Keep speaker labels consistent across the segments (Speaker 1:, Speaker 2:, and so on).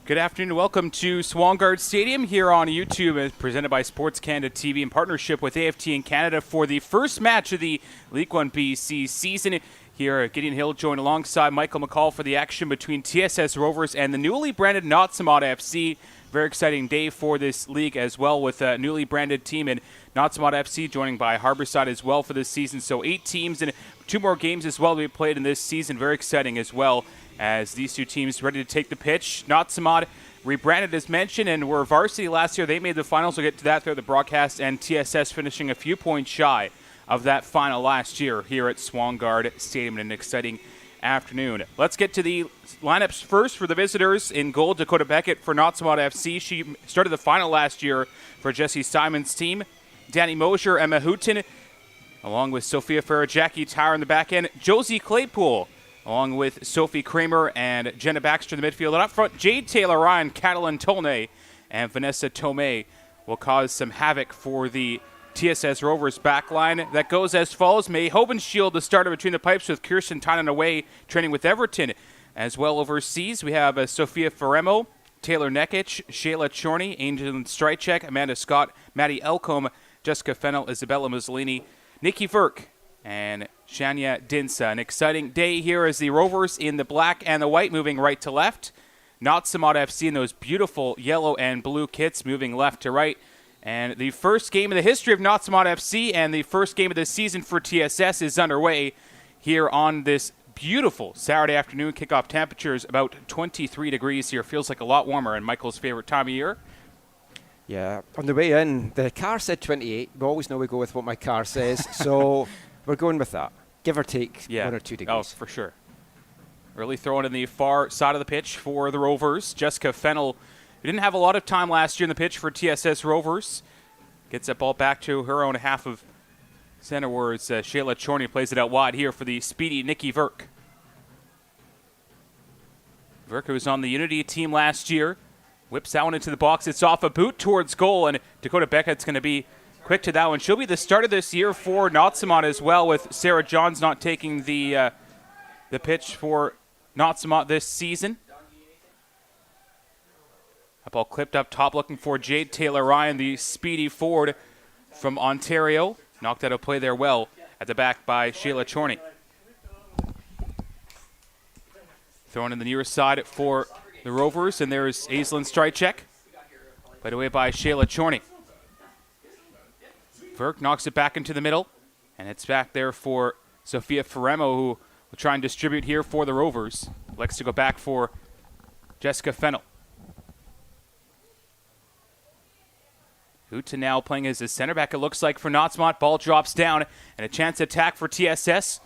Speaker 1: Good afternoon. Welcome to Swangard Stadium here on YouTube, as presented by Sports Canada TV in partnership with AFTN Canada for the first match of the League1 BC season. Here, Gideon Hill joined alongside Michael McCall for the action between TSS Rovers and the newly branded Nautsa'mawt FC. Very exciting day for this league as well, with a newly branded team in Nautsa'mawt FC joining by Harborside as well for this season. So 8 teams and 2 more games as well to be played in this season. Very exciting as well, as these 2 teams ready to take the pitch. Nautsa'mawt rebranded as mentioned and were varsity last year. They made the finals. We'll get to that throughout the broadcast, and TSS finishing a few points shy of that final last year here at Swangard Stadium in an exciting afternoon. Let's get to the lineups first for the visitors. In goal, Dakota Beckett for Nautsa'mawt FC. She started the final last year for Jesse Simon's team. Danny Mosier, Emma Houghton, along with Sophia Farah, Jackie Tyre in the back end. Josie Claypool, along with Sophie Kramer and Jenna Baxter in the midfield. And up front, Jade Taylor Ryan, Catalin Tolne, and Vanessa Tomei will cause some havoc for the TSS Rovers backline. That goes as follows. May Hobenshield, the starter between the pipes, with Kirsten Tynan away training with Everton. As well overseas, we have Sophia Faremo, Taylor Nekic, Shayla Chorney, Angel Strychek, Amanda Scott, Maddie Elcombe, Jessica Fennell, Isabella Mussolini, Nikki Verk, and Shania Dinsa. An exciting day here as the Rovers in the black and the white moving right to left. Nautsa'mawt FC in those beautiful yellow and blue kits moving left to right. And the first game in the history of Nautsa'mawt FC and the first game of the season for TSS is underway here on this beautiful Saturday afternoon. Kickoff temperatures about 23 degrees here. Feels like a lot warmer, and Michael's favorite time of year.
Speaker 2: Yeah, on the way in, the car said 28. We always know we go with what my car says, so we're going with that. Give or take 1 or 2 degrees.
Speaker 1: Oh, for sure. Really throwing in the far side of the pitch for the Rovers. Jessica Fennell, who didn't have a lot of time last year in the pitch for TSS Rovers, gets that ball back to her own half of center, where it's Shayla Chorney plays it out wide here for the speedy Nikki Verk. Verk, who was on the Unity team last year, whips that one into the box. It's off a boot towards goal, and Dakota Beckett's going to be quick to that one. She'll be the starter this year for Nautsa'mawt as well, with Sarah Johns not taking the pitch for Nautsa'mawt this season. A ball clipped up top, looking for Jade Taylor Ryan, the speedy forward from Ontario. Knocked out a play there well at the back by Shayla Chorney. Thrown in the near side for the Rovers, and there's Aislinn Strychek. Played away by Shayla Chorney. Verk knocks it back into the middle, and it's back there for Sophia Faremo, who will try and distribute here for the Rovers. Likes to go back for Jessica Fennell. Houghton now playing as a center back, it looks like, for Nautsa'mawt. Ball drops down, and a chance attack for TSS.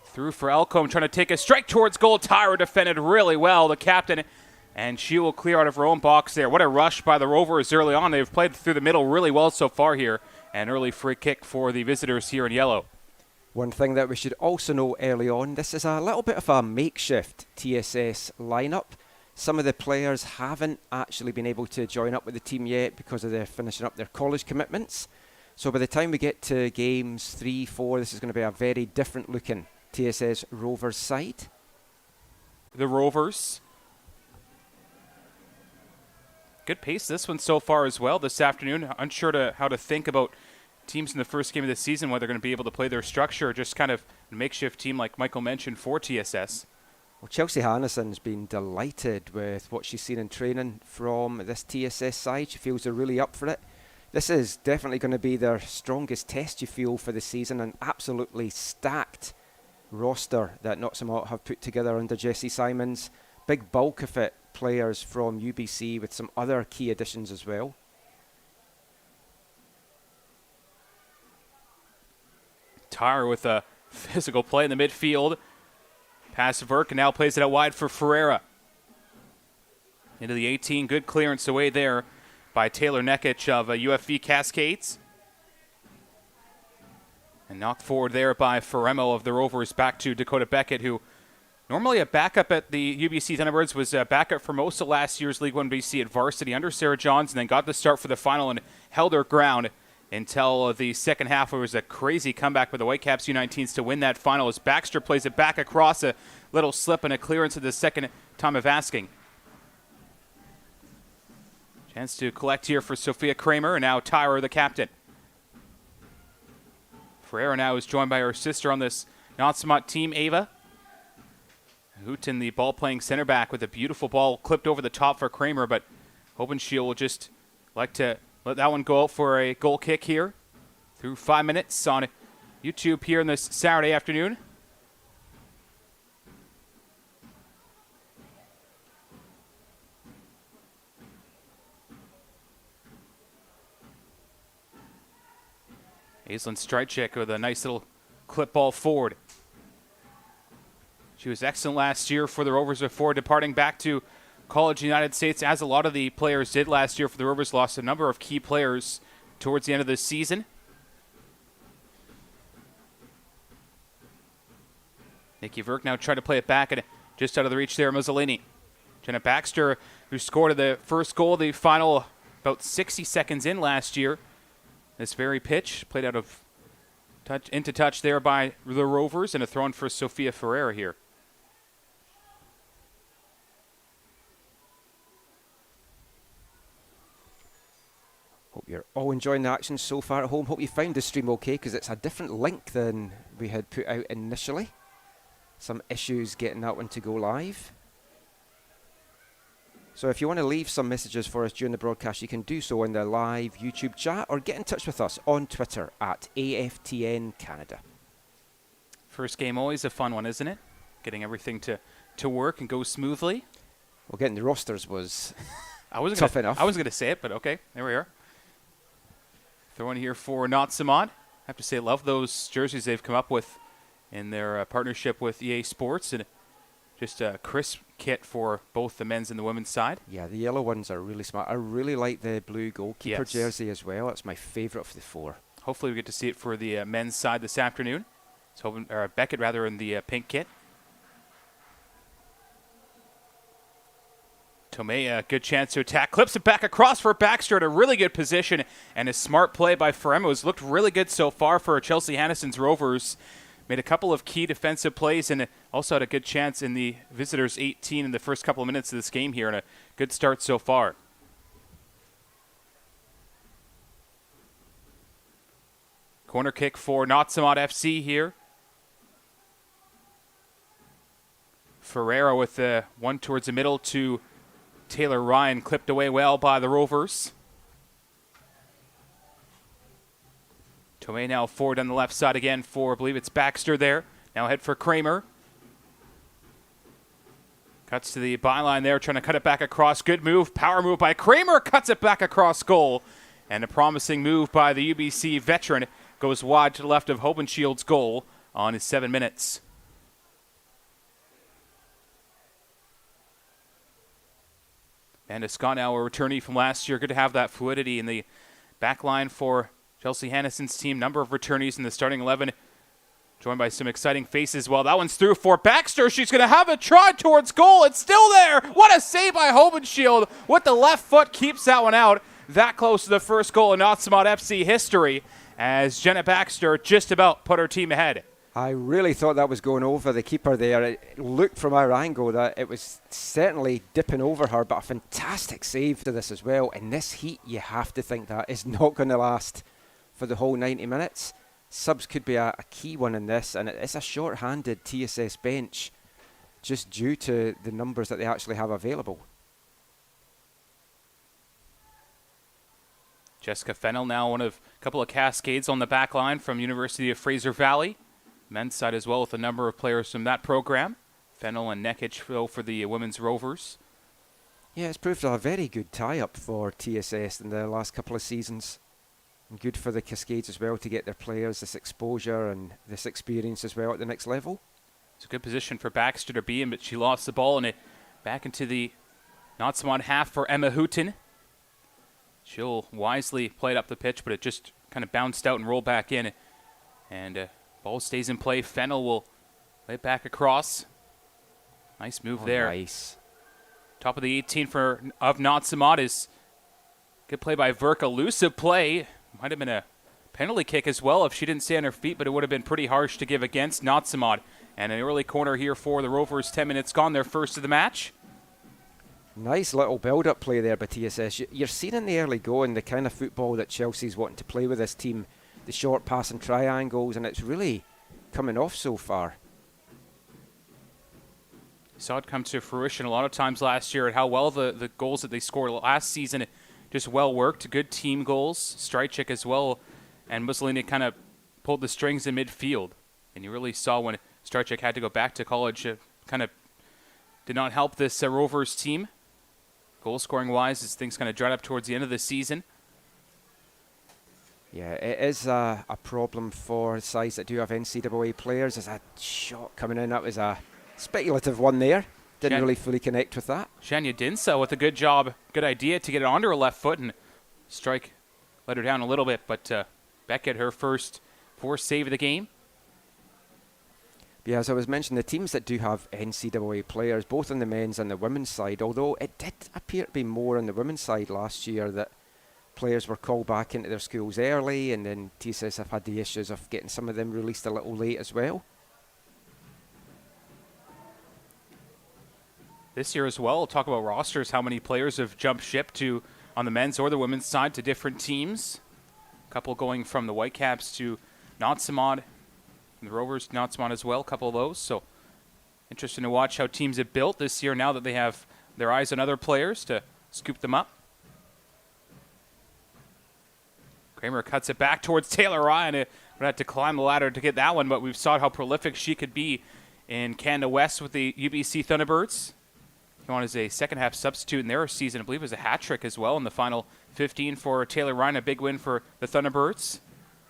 Speaker 1: Through for Elcombe, trying to take a strike towards goal. Tyra defended really well, the captain, and she will clear out of her own box there. What a rush by the Rovers early on. They've played through the middle really well so far here. An early free kick for the visitors here in yellow.
Speaker 2: One thing that we should also know early on, this is a little bit of a makeshift TSS lineup. Some of the players haven't actually been able to join up with the team yet because of their finishing up their college commitments. So by the time we get to games 3, 4, this is going to be a very different looking TSS Rovers side.
Speaker 1: The Rovers. Good pace this one so far as well this afternoon. Unsure how to think about teams in the first game of the season, whether they're going to be able to play their structure or just kind of a makeshift team like Michael mentioned for TSS.
Speaker 2: Well, Chelsea Hanneson's been delighted with what she's seen in training from this TSS side. She feels they're really up for it. This is definitely going to be their strongest test, you feel, for the season. An absolutely stacked roster that Nautsa'mawt have put together under Jesse Simons. Big bulk of it players from UBC with some other key additions as well.
Speaker 1: Tyre with a physical play in the midfield. Pass to Verk, and now plays it out wide for Ferreira. Into the 18, good clearance away there by Taylor Nekic of UFV Cascades. And knocked forward there by Faremo of the Rovers back to Dakota Beckett, who normally a backup at the UBC Thunderbirds, was a backup for most of last year's League1 BC at varsity under Sarah Johns, and then got the start for the final and held her ground until the second half, where it was a crazy comeback with the Whitecaps U19s to win that final, as Baxter plays it back across, a little slip and a clearance at the second time of asking. Chance to collect here for Sophia Kramer, and now Tyra, the captain. Ferreira now is joined by her sister on this Nautsa'mawt team, Ava. Hooten, the ball-playing center back, with a beautiful ball clipped over the top for Kramer, but Hobenschild will just like to let that one go out for a goal kick here. Through 5 minutes on YouTube here on this Saturday afternoon. Aislinn Strajcik with a nice little clip ball forward. She was excellent last year for the Rovers before departing back to College United States, as a lot of the players did last year for the Rovers. Lost a number of key players towards the end of the season. Nikki Verk now tried to play it back, and just out of the reach there, Mussolini. Jenna Baxter, who scored the first goal, the final about 60 seconds in last year. This very pitch played out of touch into touch there by the Rovers, and a throw in for Sophia Ferreira here.
Speaker 2: Hope you're all enjoying the action so far at home. Hope you found the stream okay, because it's a different link than we had put out initially. Some issues getting that one to go live. So if you want to leave some messages for us during the broadcast, you can do so in the live YouTube chat, or get in touch with us on Twitter at AFTN Canada.
Speaker 1: First game always a fun one, isn't it? Getting everything to work and go smoothly.
Speaker 2: Well, getting the rosters was
Speaker 1: tough
Speaker 2: enough.
Speaker 1: I wasn't going to say it, but okay, there we are. Throwing here for Nautsa'mawt. I have to say, love those jerseys they've come up with in their partnership with EA Sports, and just a crisp kit for both the men's and the women's side.
Speaker 2: Yeah, the yellow ones are really smart. I really like the blue goalkeeper jersey as well. It's my favourite of the four.
Speaker 1: Hopefully we get to see it for the men's side this afternoon. Beckett rather in the pink kit. Tomei, a good chance to attack. Clips it back across for Baxter at a really good position, and a smart play by Ferreira. Has looked really good so far for Chelsea Hannison's Rovers. Made a couple of key defensive plays, and also had a good chance in the visitors' 18 in the first couple of minutes of this game here, and a good start so far. Corner kick for Nautsa'mawt FC here. Ferreira with the one towards the middle to Taylor Ryan, clipped away well by the Rovers. Tomei now forward on the left side again for, I believe it's Baxter there. Now head for Kramer. Cuts to the byline there, trying to cut it back across. Good move, power move by Kramer, cuts it back across goal. And a promising move by the UBC veteran goes wide to the left of Hobenschild's goal on his 7 minutes. And Scott now, a returnee from last year. Good to have that fluidity in the back line for Chelsea Hannison's team. Number of returnees in the starting 11. Joined by some exciting faces. Well, that one's through for Baxter. She's going to have a try towards goal. It's still there. What a save by Hobenschild. With the left foot, keeps that one out. That close to the first goal in Nautsa'mawt FC history, as Jenna Baxter just about put her team ahead.
Speaker 2: I really thought that was going over the keeper there. It looked from our angle that it was certainly dipping over her, but a fantastic save to this as well. In this heat, you have to think that is not going to last for the whole 90 minutes. Subs could be a key one in this, and it's a short-handed TSS bench just due to the numbers that they actually have available.
Speaker 1: Jessica Fennell now one of a couple of cascades on the back line from University of Fraser Valley. Men's side as well, with a number of players from that program. Fennell and Nekic for the women's Rovers.
Speaker 2: Yeah, it's proved a very good tie-up for TSS in the last couple of seasons. And good for the Cascades as well to get their players this exposure and this experience as well at the next level.
Speaker 1: It's a good position for Baxter to be in, but she lost the ball, and it back into the Nautsa'mawt half for Emma Hooten. She'll wisely play it up the pitch, but it just kind of bounced out and rolled back in. And ball stays in play. Fennell will lay it back across. Nice move there.
Speaker 2: Nice.
Speaker 1: Top of the 18 of Nautsa'mawt is good play by Verk. Elusive play. Might have been a penalty kick as well if she didn't stay on her feet, but it would have been pretty harsh to give against Nautsa'mawt. And an early corner here for the Rovers. 10 minutes gone, their first of the match.
Speaker 2: Nice little build-up play there by TSS. You're seeing in the early going the kind of football that Chelsea's wanting to play with this team, the short passing triangles, and it's really coming off so far.
Speaker 1: Saw it come to fruition a lot of times last year, and how well the goals that they scored last season just well worked. Good team goals. Strychek as well, and Mussolini kind of pulled the strings in midfield. And you really saw when Strychek had to go back to college, kind of did not help this Rovers team. Goal scoring wise, as things kind of dried up towards the end of the season.
Speaker 2: Yeah, it is a problem for sides that do have NCAA players. There's a shot coming in. That was a speculative one there. Didn't really fully connect with that.
Speaker 1: Shania Dinsa with a good job, good idea to get it onto her left foot, and strike let her down a little bit, but Beckett, her first forced save of the game.
Speaker 2: Yeah, as I was mentioning, the teams that do have NCAA players, both on the men's and the women's side, although it did appear to be more on the women's side last year that players were called back into their schools early, and then TSS have had the issues of getting some of them released a little late as well.
Speaker 1: This year as well, we'll talk about rosters, how many players have jumped ship to on the men's or the women's side to different teams. A couple going from the Whitecaps to Nautsa'mawt, the Rovers, Nautsa'mawt as well, a couple of those. So interesting to watch how teams have built this year now that they have their eyes on other players to scoop them up. Kramer cuts it back towards Taylor Ryan. Would have to climb the ladder to get that one, but we've saw how prolific she could be in Canada West with the UBC Thunderbirds. He on as a second-half substitute in their season. I believe it was a hat-trick as well in the final 15 for Taylor Ryan. A big win for the Thunderbirds.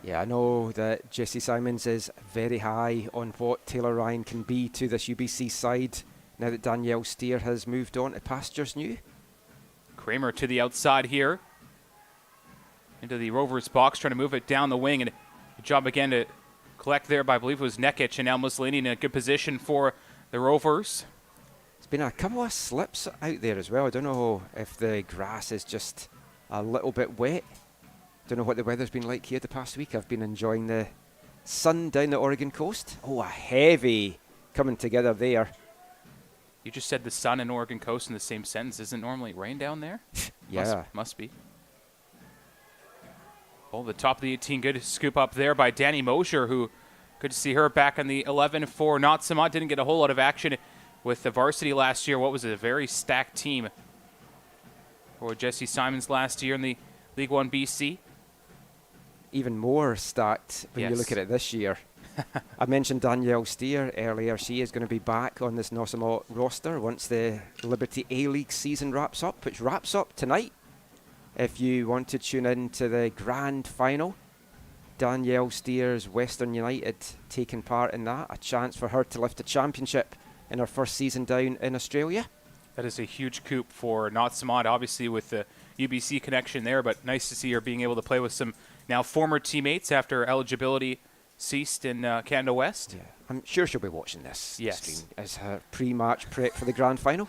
Speaker 2: Yeah, I know that Jesse Simons is very high on what Taylor Ryan can be to this UBC side now that Danielle Steer has moved on to pastures new. Kramer
Speaker 1: to the outside here. Into the Rovers box, trying to move it down the wing. And good job again to collect there by, I believe it was Nekic, and now Mussolini in a good position for the Rovers.
Speaker 2: There's been a couple of slips out there as well. I don't know if the grass is just a little bit wet. Don't know what the weather's been like here the past week. I've been enjoying the sun down the Oregon coast. Oh, a heavy coming together there.
Speaker 1: You just said the sun and Oregon coast in the same sentence. Isn't it normally rain down there?
Speaker 2: Yeah.
Speaker 1: Must be. Oh, the top of the 18. Good scoop up there by Danny Mosier, who good to see her back on the 11 for Nautsa'mawt. Didn't get a whole lot of action with the varsity last year. What was a very stacked team for Jesse Simons last year in the League1 BC.
Speaker 2: Even more stacked when you look at it this year. I mentioned Danielle Steer earlier. She is going to be back on this Nautsa'mawt roster once the Liberty A-League season wraps up, which wraps up tonight. If you want to tune in to the grand final, Danielle Steer's Western United taking part in that. A chance for her to lift a championship in her first season down in Australia.
Speaker 1: That is a huge coup for Nautsa'mawt, obviously with the UBC connection there, but nice to see her being able to play with some now former teammates after eligibility ceased in Canada West.
Speaker 2: Yeah, I'm sure she'll be watching this stream
Speaker 1: Yes.
Speaker 2: as her pre-match prep for the grand final.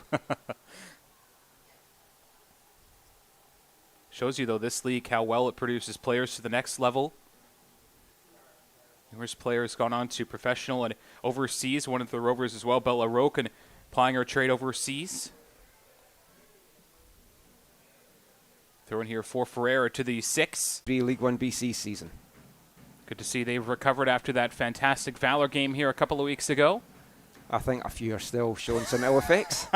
Speaker 1: Shows you, though, this league, how well it produces players to the next level. Numerous players gone on to professional and overseas. One of the Rovers as well, Bella Roque, and applying her trade overseas. Throw in here for Ferreira to the 6.
Speaker 2: League1 BC season.
Speaker 1: Good to see they've recovered after that fantastic Valor game here a couple of weeks ago.
Speaker 2: I think a few are still showing some ill effects.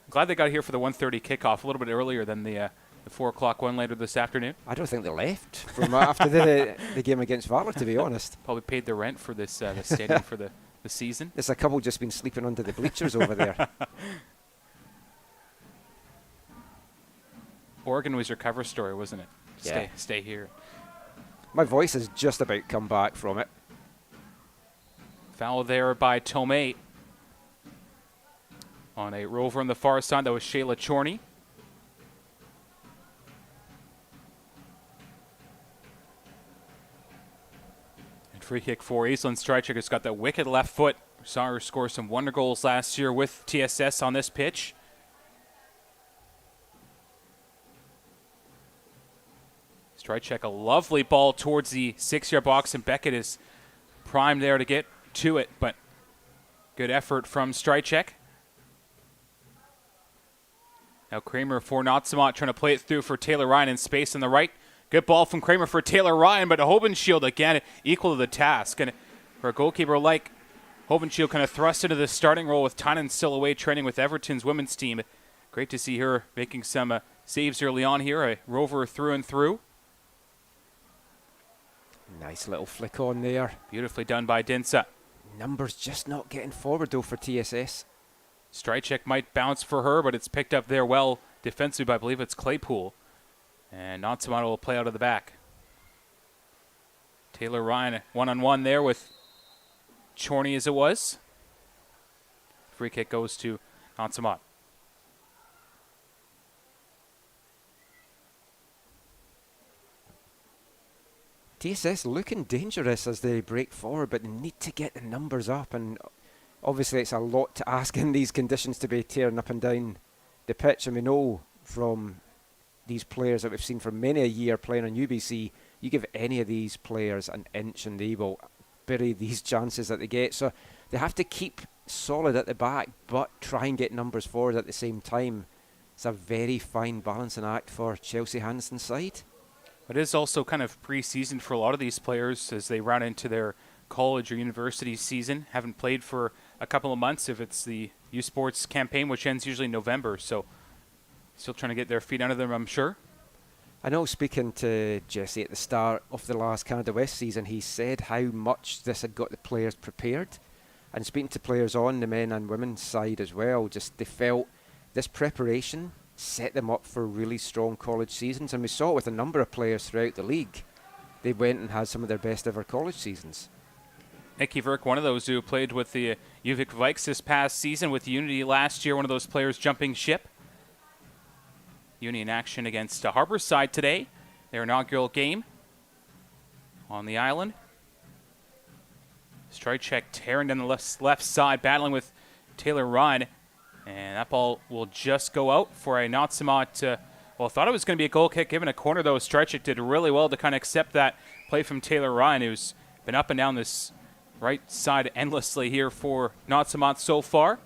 Speaker 1: Glad they got here for the 1:30 kickoff, a little bit earlier than the 4 o'clock one later this afternoon.
Speaker 2: I don't think they left from after the game against Valor, to be honest.
Speaker 1: Probably paid their rent for this the stadium for the season.
Speaker 2: There's a couple just been sleeping under the bleachers over there.
Speaker 1: Oregon was your cover story, wasn't it?
Speaker 2: Yeah.
Speaker 1: Stay here.
Speaker 2: My voice has just about come back from it.
Speaker 1: Foul there by Tomei. On a rover on the far side, that was Shayla Chorney. And free kick for Aislinn Strychek, has got that wicked left foot. Saw her score some wonder goals last year with TSS on this pitch. Strychek, a lovely ball towards the 6-yard box, and Beckett is primed there to get to it, but good effort from Strychek. Now Kramer for Nautsa'mawt trying to play it through for Taylor Ryan in space on the right. Good ball from Kramer for Taylor Ryan, but Hobenshield again equal to the task. And for a goalkeeper like Hobenshield kind of thrust into the starting role with Tynan still away training with Everton's women's team. Great to see her making some saves early on here. A Rover through and through.
Speaker 2: Nice little flick on there.
Speaker 1: Beautifully done by Dinsa.
Speaker 2: Numbers just not getting forward though for TSS.
Speaker 1: Strike check might bounce for her, but it's picked up there well defensively by, I believe it's Claypool. And Nautsa'mawt will play out of the back. Taylor Ryan one-on-one there with Chorney as it was. Free kick goes to Nautsa'mawt.
Speaker 2: TSS looking dangerous as they break forward, but they need to get the numbers up, and obviously it's a lot to ask in these conditions to be tearing up and down the pitch. And we know from these players that we've seen for many a year playing on UBC, you give any of these players an inch and they will bury these chances that they get. So they have to keep solid at the back, but try and get numbers forward at the same time. It's a very fine balancing act for Chelsea Hansen's side.
Speaker 1: It is also kind of pre-season for a lot of these players as they run into their college or university season. Haven't played for a couple of months if it's the U Sports campaign, which ends usually in November. So still trying to get their feet under them, I'm sure.
Speaker 2: I know, speaking to Jesse at the start of the last Canada West season, he said how much this had got the players prepared. And speaking to players on the men and women's side as well, just they felt this preparation set them up for really strong college seasons. And we saw it with a number of players throughout the league. They went and had some of their best ever college seasons.
Speaker 1: Nikki Verk, one of those who played with the UVic Vikes this past season, with Unity last year, one of those players jumping ship. Uni in action against Harborside today, their inaugural game on the island. Strike check tearing down the left side, battling with Taylor Ryan. And that ball will just go out for a Nautsa'mawt. Well, thought it was going to be a goal kick given a corner, though. Strike check did really well to kind of accept that play from Taylor Ryan, who's been up and down this right side endlessly here for Nautsa'mawt so far.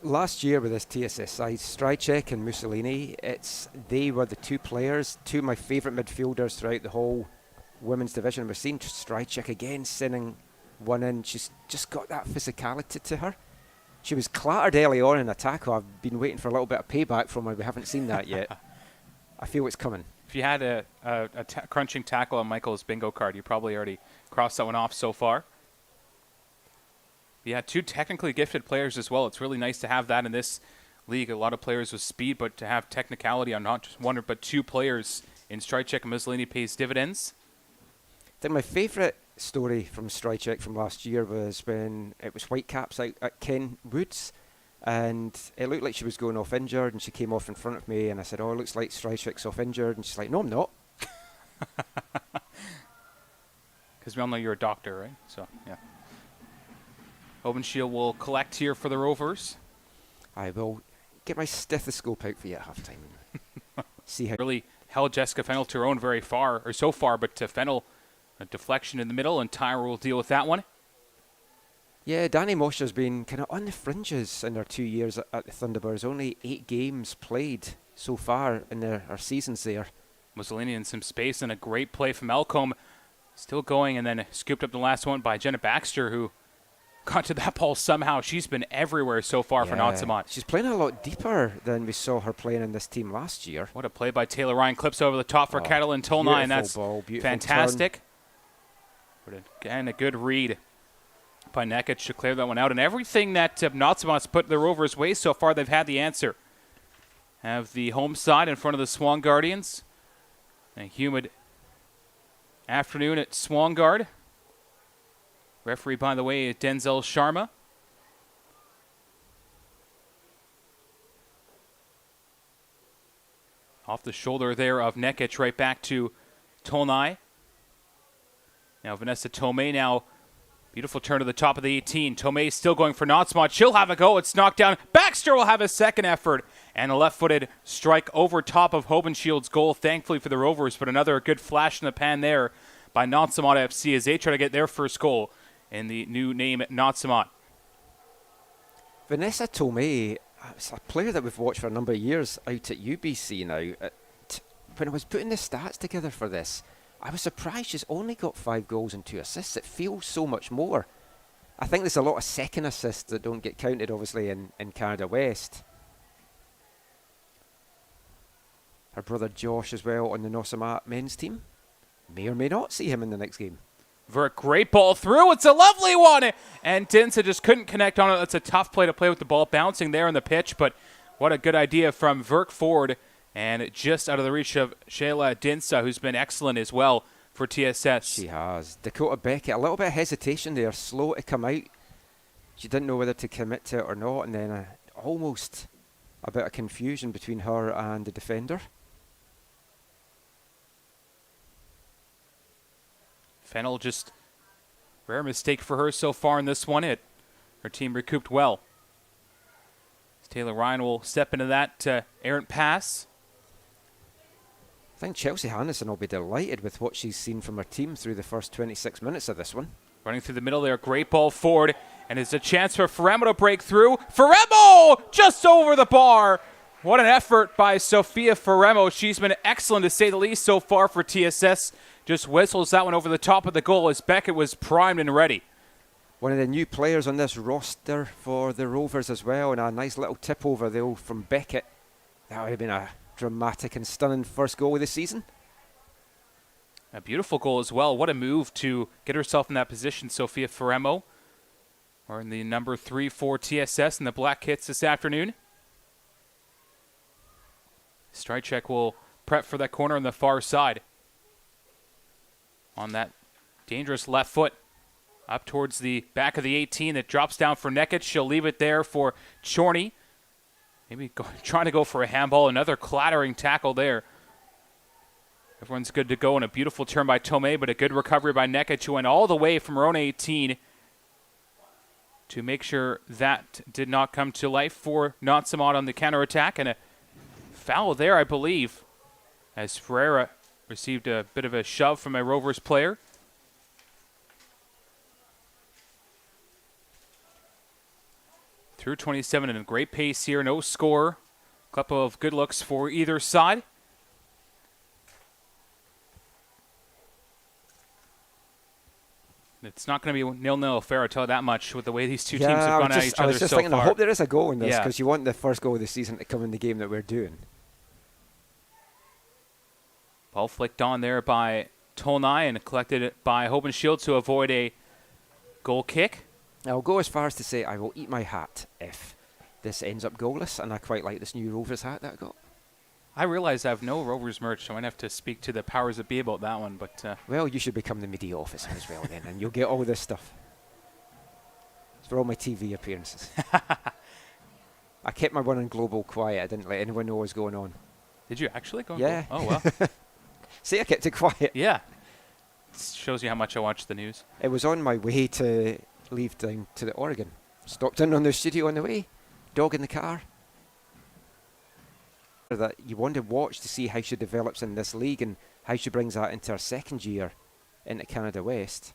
Speaker 2: Last year with this TSS side, Strychek and Mussolini, they were the two players, two of my favourite midfielders throughout the whole women's division. We're seeing Strychek again sending one in. She's just got that physicality to her. She was clattered early on in a tackle. I've been waiting for a little bit of payback from her. We haven't seen that yet. I feel it's coming.
Speaker 1: If you had a crunching tackle on Michael's bingo card, you probably already crossed that one off so far. Yeah, two technically gifted players as well. It's really nice to have that in this league. A lot of players with speed, but to have technicality on not just one but two players in Strychek and Mussolini pays dividends.
Speaker 2: I think my favourite story from Strychek from last year was when it was Whitecaps out at Ken Woods, and it looked like she was going off injured, and she came off in front of me, and I said, "Oh, it looks like Strychek's off injured," and she's like, "No, I'm not."
Speaker 1: Because we all know you're a doctor, right? So, yeah. Hobenshield will collect here for the Rovers.
Speaker 2: I will get my stethoscope out for you at halftime. See how
Speaker 1: really held Jessica Fennell to her own so far, but to Fennell, a deflection in the middle, and Tyra will deal with that one.
Speaker 2: Yeah, Danny Mosher's been kind of on the fringes in her 2 years at the Thunderbirds. Only 8 games played so far in her seasons there.
Speaker 1: Mussolini in some space and a great play from Elcombe. Still going, and then scooped up the last one by Jenna Baxter, who got to that ball somehow. She's been everywhere so far for Nautsa'mawt.
Speaker 2: She's playing a lot deeper than we saw her playing in this team last year.
Speaker 1: What a play by Taylor Ryan. Clips over the top for Catalin Tolnai, and that's fantastic. But again, a good read by Nekic to clear that one out. And everything that Nautsa'mawt's put the Rovers' way so far, they've had the answer. Have the home side in front of the Swangardians. A humid afternoon at Swangard. Referee, by the way, is Denzel Sharma. Off the shoulder there of Nekic, right back to Tolnai. Now Vanessa Tomei now. Beautiful turn to the top of the 18. Tomei still going for Nautsa'mawt. She'll have a go. It's knocked down. Baxter will have a second effort. And a left-footed strike over top of Hobenshield's goal, thankfully for the Rovers. But another good flash in the pan there by Nautsa'mawt FC as they try to get their first goal in the new name Nautsa'mawt.
Speaker 2: Vanessa Tomei It's a player that we've watched for a number of years out at UBC now. When I was putting the stats together for this, I was surprised she's only got 5 goals and 2 assists. It feels so much more. I think there's a lot of second assists that don't get counted, obviously, in Canada West. Her brother Josh as well on the Nautsa'mawt men's team. May or may not see him in the next game.
Speaker 1: Vert, great ball through. It's a lovely one. And Dinsa just couldn't connect on it. That's a tough play to play with the ball bouncing there in the pitch, but what a good idea from Vert Ford. And just out of the reach of Shayla Dinsa, who's been excellent as well for TSS.
Speaker 2: She has. Dakota Beckett, a little bit of hesitation there, slow to come out. She didn't know whether to commit to it or not, and then almost a bit of confusion between her and the defender.
Speaker 1: Fennell, just rare mistake for her so far in this one. Her team recouped well. Taylor Ryan will step into that errant pass.
Speaker 2: I think Chelsea Hannison will be delighted with what she's seen from her team through the first 26 minutes of this one.
Speaker 1: Running through the middle there, great ball forward, and it's a chance for Faremo to break through. Faremo just over the bar. What an effort by Sophia Faremo. She's been excellent to say the least so far for TSS. Just whistles that one over the top of the goal as Beckett was primed and ready.
Speaker 2: One of the new players on this roster for the Rovers as well, and a nice little tip over though from Beckett. That would have been a dramatic and stunning first goal of the season.
Speaker 1: A beautiful goal as well. What a move to get herself in that position, Sophia Faremo. Wearing the number 3 for TSS in the black kits this afternoon. Strychek will prep for that corner on the far side. On that dangerous left foot. Up towards the back of the 18 that drops down for Nekic. She'll leave it there for Chorney. Maybe trying to go for a handball. Another clattering tackle there. Everyone's good to go, and a beautiful turn by Tomei, but a good recovery by Nekic, who went all the way from her own 18 to make sure that did not come to life for Nautsa'mawt on the counterattack. And a foul there, I believe, as Ferreira received a bit of a shove from a Rovers player. Through 27 and a great pace here, no score. A couple of good looks for either side. It's not going to be 0-0 affair, I'll tell you that much, with the way these two teams have gone at each other so far.
Speaker 2: I was just thinking, I hope there is a goal in this, because you want the first goal of the season to come in the game that we're doing.
Speaker 1: Ball flicked on there by Tolnai and collected by Hoban Shield to avoid a goal kick.
Speaker 2: I'll go as far as to say I will eat my hat if this ends up goalless, and I quite like this new Rovers hat that I got.
Speaker 1: I realize I have no Rovers merch, so I might have to speak to the powers that be about that one. But
Speaker 2: well, you should become the media officer as well then, and you'll get all this stuff. It's for all my TV appearances. I kept my one on Global quiet. I didn't let anyone know what was going on.
Speaker 1: Did you actually go?
Speaker 2: Yeah.
Speaker 1: Oh, well.
Speaker 2: See, I kept it quiet.
Speaker 1: Yeah. It shows you how much I watch the news.
Speaker 2: It was on my way to leave down to the Oregon. Stopped in on the studio on the way. Dog in the car. That you want to watch to see how she develops in this league and how she brings that into her second year into Canada West.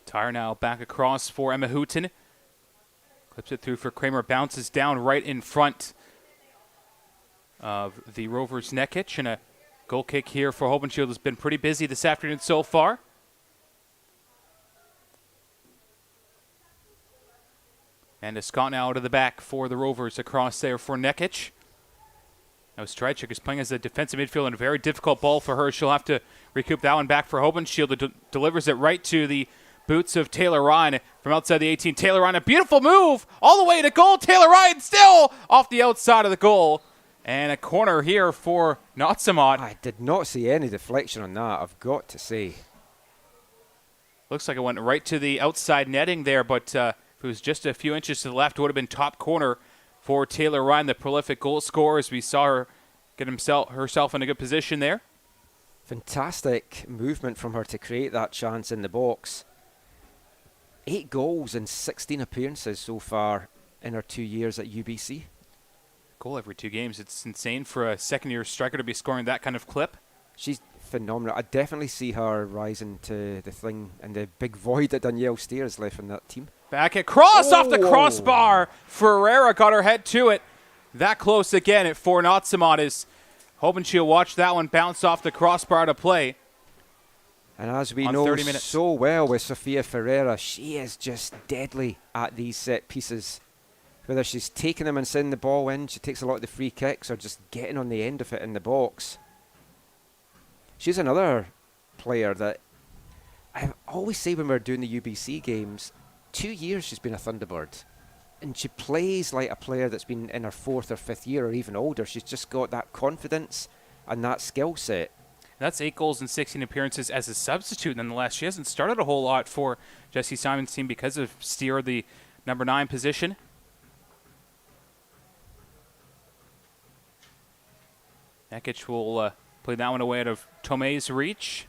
Speaker 1: Tyre now back across for Emma Hooton. Clips it through for Kramer. Bounces down right in front of the Rovers' Nekic. And a goal kick here for Hobenshield has been pretty busy this afternoon so far. And a Scott now out of the back for the Rovers across there for Nekic. Now Strychek is playing as a defensive midfielder, and a very difficult ball for her. She'll have to recoup that one back for Hobenshield, who delivers it right to the boots of Taylor Ryan from outside the 18. Taylor Ryan, a beautiful move all the way to goal. Taylor Ryan still off the outside of the goal. And a corner here for Nautsa'mawt.
Speaker 2: I did not see any deflection on that, I've got to say.
Speaker 1: Looks like it went right to the outside netting there, but if it was just a few inches to the left, it would have been top corner for Taylor Ryan, the prolific goal scorer, as we saw her get herself in a good position there.
Speaker 2: Fantastic movement from her to create that chance in the box. 8 goals in 16 appearances so far in her 2 years at UBC. Goal
Speaker 1: every 2 games. It's insane for a second-year striker to be scoring that kind of clip.
Speaker 2: She's phenomenal. I definitely see her rising to the thing and the big void that Danielle Steer has left in that team.
Speaker 1: Back across off the crossbar. Ferreira got her head to it. That close again at for Nautsa'mawt is hoping she'll watch that one bounce off the crossbar to play.
Speaker 2: And as we know so well with Sofia Ferreira, she is just deadly at these set pieces. Whether she's taking them and sending the ball in, she takes a lot of the free kicks, or just getting on the end of it in the box. She's another player that I always say when we're doing the UBC games, 2 years she's been a Thunderbird. And she plays like a player that's been in her 4th or 5th year or even older. She's just got that confidence and that skill set.
Speaker 1: That's 8 goals and 16 appearances as a substitute nonetheless. She hasn't started a whole lot for Jesse Simon's team because of Steer, the number 9 position. Nekic will play that one away out of Tomei's reach.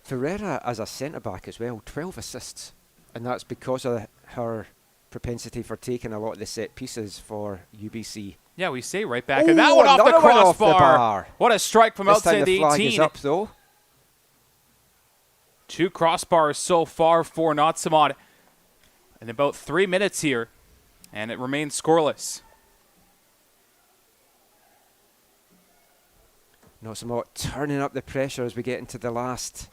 Speaker 2: Ferreira as a centre-back as well, 12 assists. And that's because of her propensity for taking a lot of the set pieces for UBC.
Speaker 1: Yeah, we say right back. And that one off the crossbar. What a strike from outside the 18.
Speaker 2: Flag is up, though.
Speaker 1: 2 crossbars so far for Nautsa'mawt in about 3 minutes here. And it remains scoreless.
Speaker 2: Nautsa'mawt turning up the pressure as we get into the last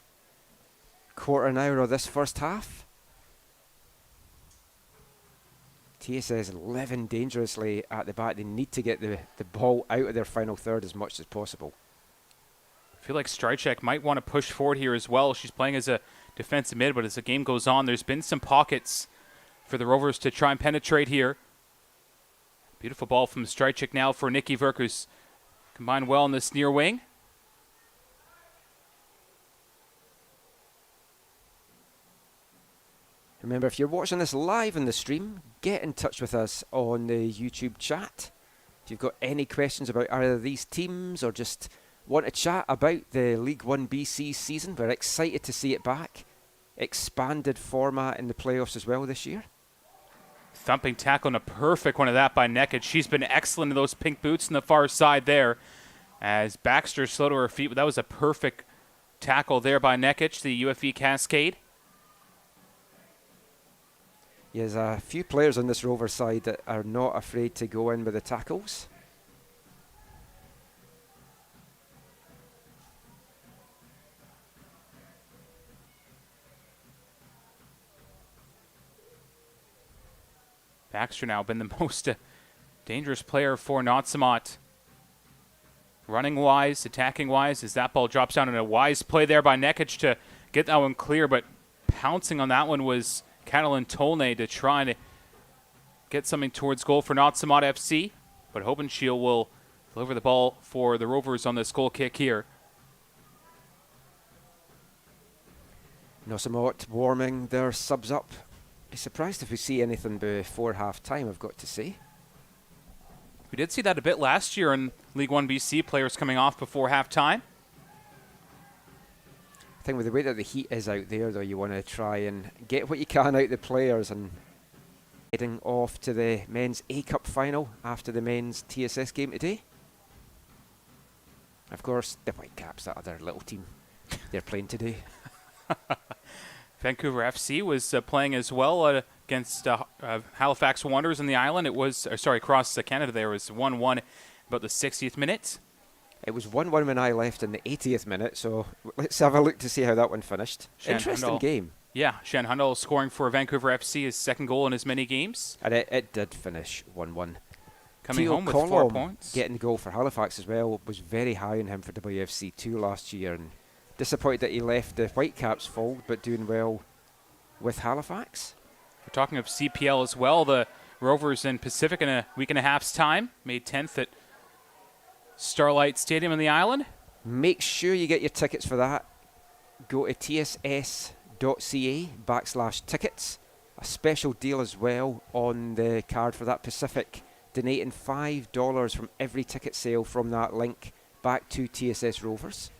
Speaker 2: quarter an hour of this first half. TSS living dangerously at the back. They need to get the ball out of their final third as much as possible.
Speaker 1: I feel like Strychek might want to push forward here as well. She's playing as a defensive mid, but as the game goes on, there's been some pockets for the Rovers to try and penetrate here. Beautiful ball from Strychek now for Nikki Verk, who's combined well in this near wing.
Speaker 2: Remember, if you're watching this live in the stream, get in touch with us on the YouTube chat. If you've got any questions about either of these teams or just want to chat about the League1 BC season, we're excited to see it back. Expanded format in the playoffs as well this year.
Speaker 1: Thumping tackle and a perfect one of that by Nekic. She's been excellent in those pink boots on the far side there. As Baxter slow to her feet, but that was a perfect tackle there by Nekic, the UFE Cascade.
Speaker 2: There's a few players on this Rover side that are not afraid to go in with the tackles.
Speaker 1: Baxter now been the most dangerous player for Nautsa'mawt. Running wise, attacking wise, as that ball drops down in a wise play there by Nekic to get that one clear, but pouncing on that one was Catalin Tolne to try and get something towards goal for Nautsa'mawt FC, but hoping she will deliver the ball for the Rovers on this goal kick here.
Speaker 2: Nautsa'mawt warming their subs up. Be surprised if we see anything before half-time, I've got to say.
Speaker 1: We did see that a bit last year in League1 BC, players coming off before half-time.
Speaker 2: I think with the way that the heat is out there, though, you want to try and get what you can out of the players. And heading off to the men's A-Cup final after the men's TSS game today. Of course, the Whitecaps, that other little team, they're playing today.
Speaker 1: Vancouver FC was playing as well against Halifax Wanderers in the island. It was, across Canada there. It was 1-1 about the 60th minute.
Speaker 2: It was 1-1 when I left in the 80th minute, so let's have a look to see how that one finished. Interesting game.
Speaker 1: Yeah, Shan Hundal scoring for Vancouver FC, his second goal in as many games.
Speaker 2: And it did finish 1-1.
Speaker 1: Coming home with 4 points.
Speaker 2: Getting the goal for Halifax as well, was very high on him for WFC2 last year. And disappointed that he left the Whitecaps fold, but doing well with Halifax.
Speaker 1: We're talking of CPL as well. The Rovers in Pacific in a week and a half's time, May 10th at Starlight Stadium on the island.
Speaker 2: Make sure you get your tickets for that. Go to tss.ca/tickets. A special deal as well on the card for that Pacific. Donating $5 from every ticket sale from that link back to TSS Rovers.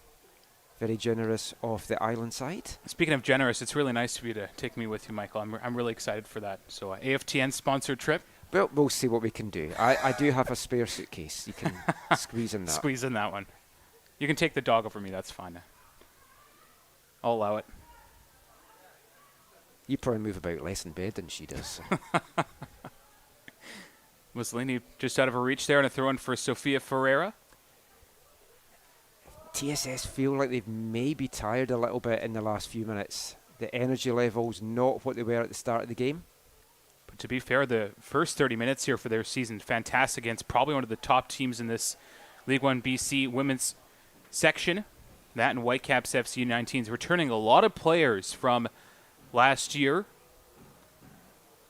Speaker 2: Very generous off the island side.
Speaker 1: Speaking of generous, it's really nice of you to take me with you, Michael. I'm really excited for that. So AFTN sponsored trip.
Speaker 2: Well, we'll see what we can do. I do have a spare suitcase. You can squeeze in that.
Speaker 1: Squeeze in that one. You can take the dog over me. That's fine. I'll allow it.
Speaker 2: You probably move about less in bed than she does.
Speaker 1: Mussolini just out of her reach there, and a throw in for Sofia Ferreira.
Speaker 2: TSS feel like they've maybe tired a little bit in the last few minutes. The energy level's not what they were at the start of the game.
Speaker 1: But to be fair, the first 30 minutes here for their season, fantastic against probably one of the top teams in this League1 BC women's section. That and Whitecaps FC 19s returning a lot of players from last year.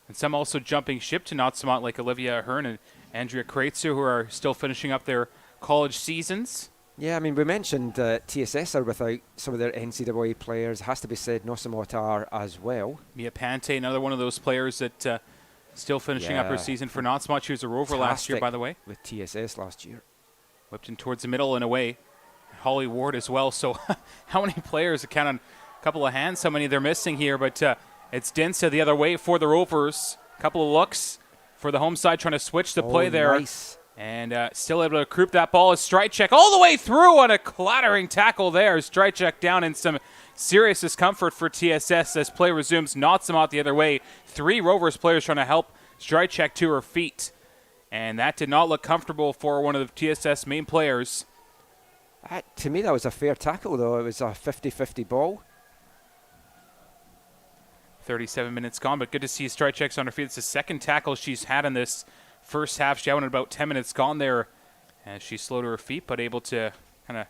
Speaker 1: And some also jumping ship to Nautsa'mawt, like Olivia Ahern and Andrea Kreitzer, who are still finishing up their college seasons.
Speaker 2: Yeah, I mean, we mentioned TSS are without some of their NCAA players. It has to be said, Nautsa'mawt are as well.
Speaker 1: Mia Pante, another one of those players that still finishing up her season for Nautsa'mawt. She was a Rover last year, by the way.
Speaker 2: With TSS last year.
Speaker 1: Whipped in towards the middle and away. Holly Ward as well. So how many players? I count on a couple of hands how many they're missing here. But it's Dinsa the other way for the Rovers. A couple of looks for the home side, trying to switch the play there.
Speaker 2: Nice.
Speaker 1: And still able to croup that ball. A strike check all the way through on a clattering tackle there. Strike check down in some serious discomfort for TSS as play resumes. Nautsa'mawt the other way. 3 Rovers players trying to help strike check to her feet. And that did not look comfortable for one of the TSS main players.
Speaker 2: To me, that was a fair tackle, though. It was a 50-50 ball.
Speaker 1: 37 minutes gone, but good to see strike checks on her feet. It's the second tackle she's had in this first half. She had one about 10 minutes gone there as she slowed to her feet, but able to kind of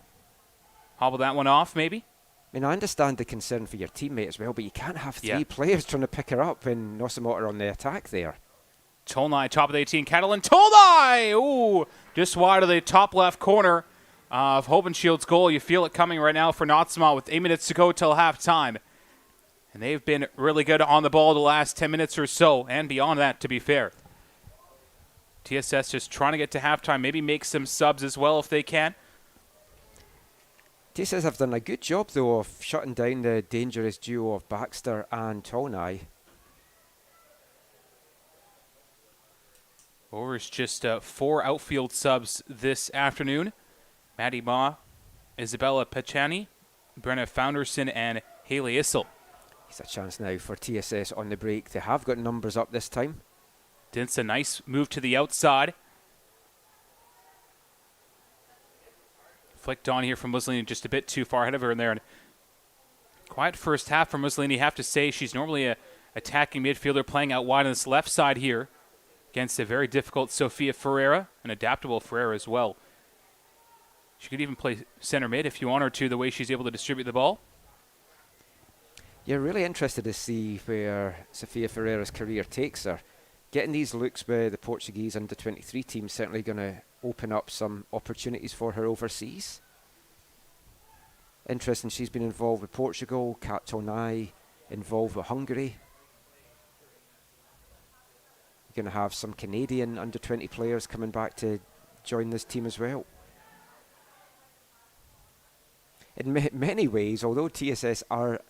Speaker 1: hobble that one off maybe.
Speaker 2: I mean, I understand the concern for your teammate as well, but you can't have 3 players trying to pick her up when Nautsa'mawt are on the attack there.
Speaker 1: Tolnai, top of the 18, Catalan. Tolnai! Ooh, just wide of the top left corner of Hobenschild's goal. You feel it coming right now for Nautsa'mawt with 8 minutes to go till halftime. And they've been really good on the ball the last 10 minutes or so, and beyond that, to be fair. TSS just trying to get to halftime, maybe make some subs as well if they can.
Speaker 2: TSS have done a good job, though, of shutting down the dangerous duo of Baxter and Tolnai.
Speaker 1: Rovers just 4 outfield subs this afternoon. Maddie Ma, Isabella Pachani, Brenna Founderson, and Haley Issel.
Speaker 2: It's a chance now for TSS on the break. They have got numbers up this time.
Speaker 1: Dinsa, a nice move to the outside. Flicked on here from Mussolini, just a bit too far ahead of her in there. And quiet first half for Mussolini. Have to say she's normally a attacking midfielder playing out wide on this left side here against a very difficult Sofia Ferreira, an adaptable Ferreira as well. She could even play center mid if you want her to, the way she's able to distribute the ball.
Speaker 2: You're really interested to see where Sofia Ferreira's career takes her. Getting these looks with the Portuguese under-23 team certainly going to open up some opportunities for her overseas. Interesting, she's been involved with Portugal, Kat Tolnai involved with Hungary. You're going to have some Canadian under-20 players coming back to join this team as well. In many ways, although TSS are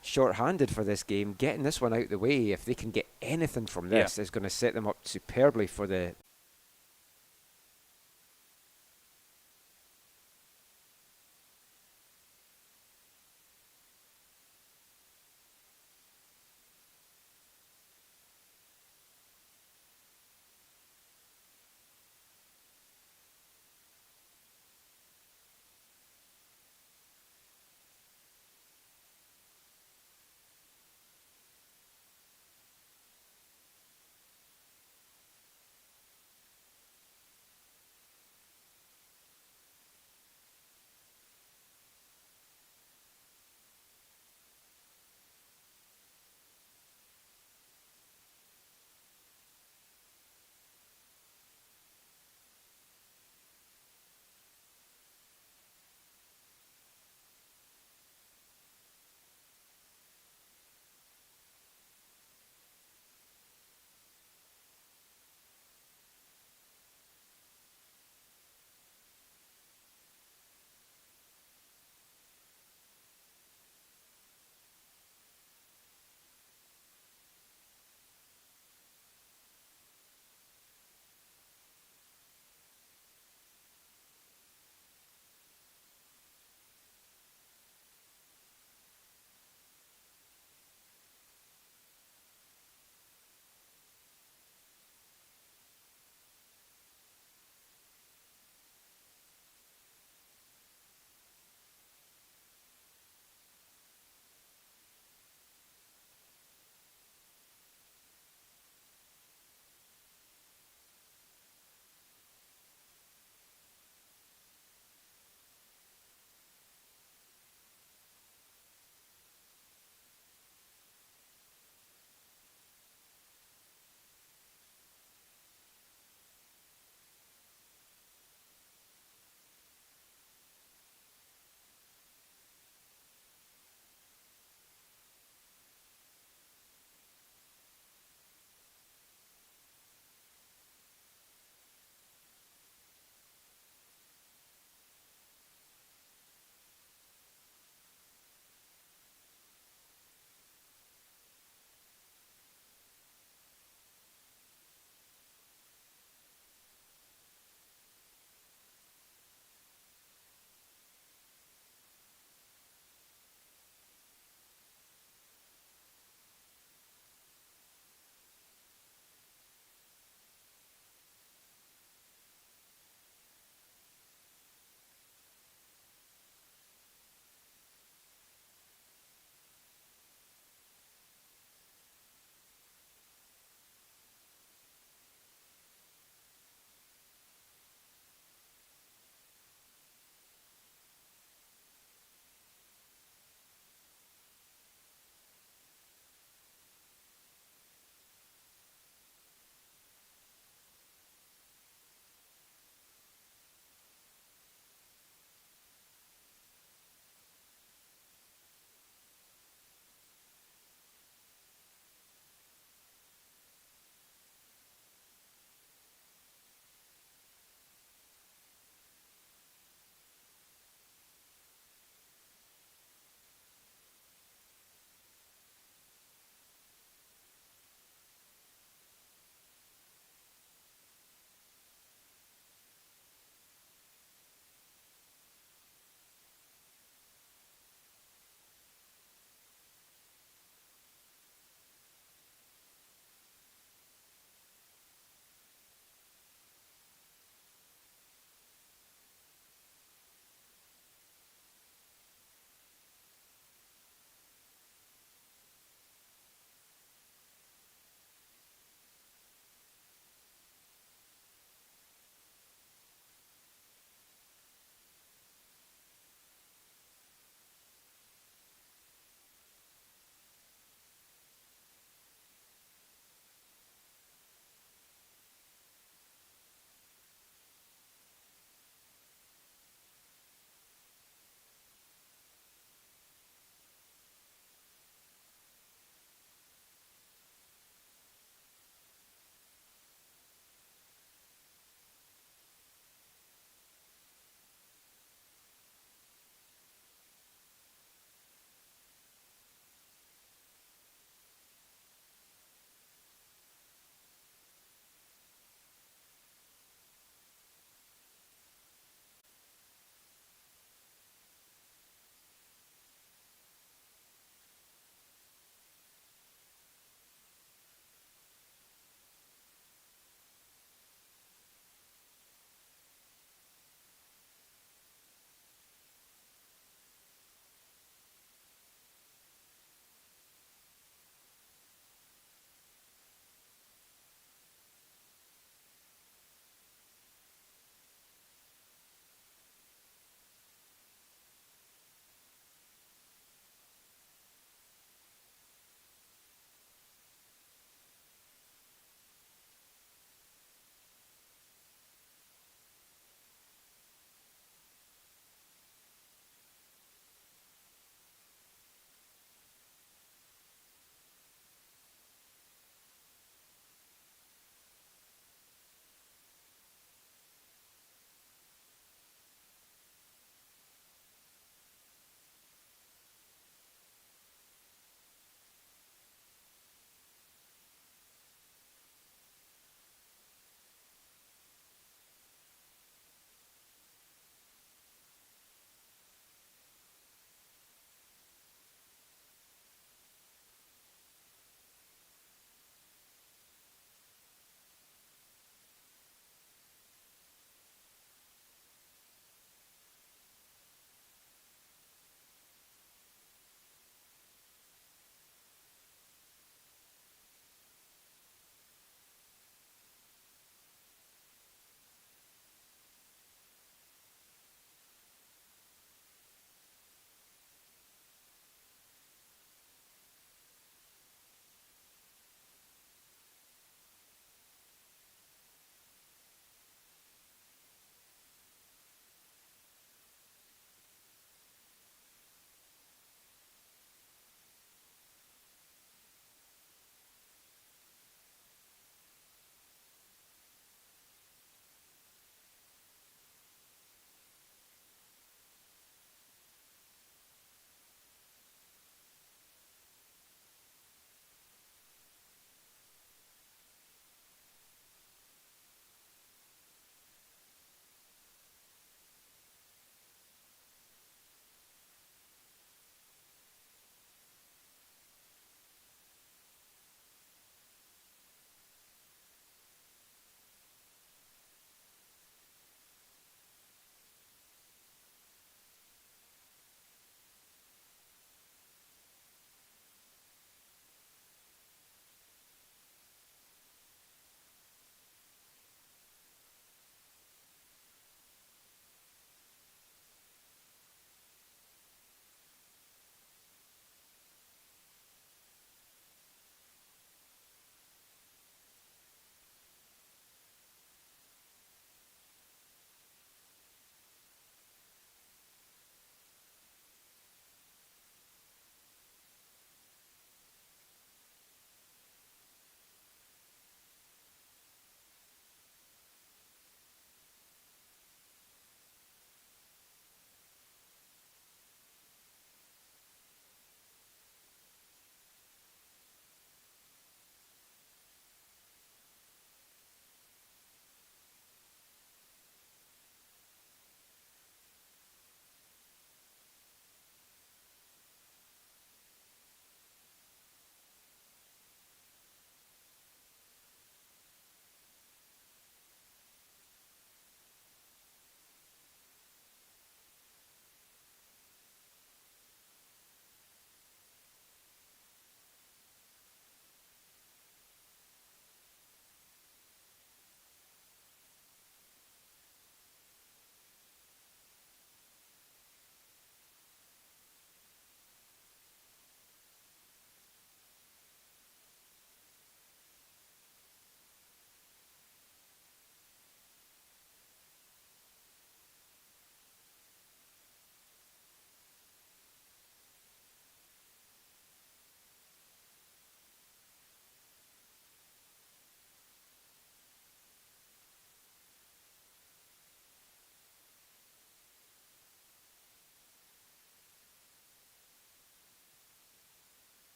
Speaker 2: short-handed for this game, getting this one out the way, if they can get anything from this, is going to set them up superbly for the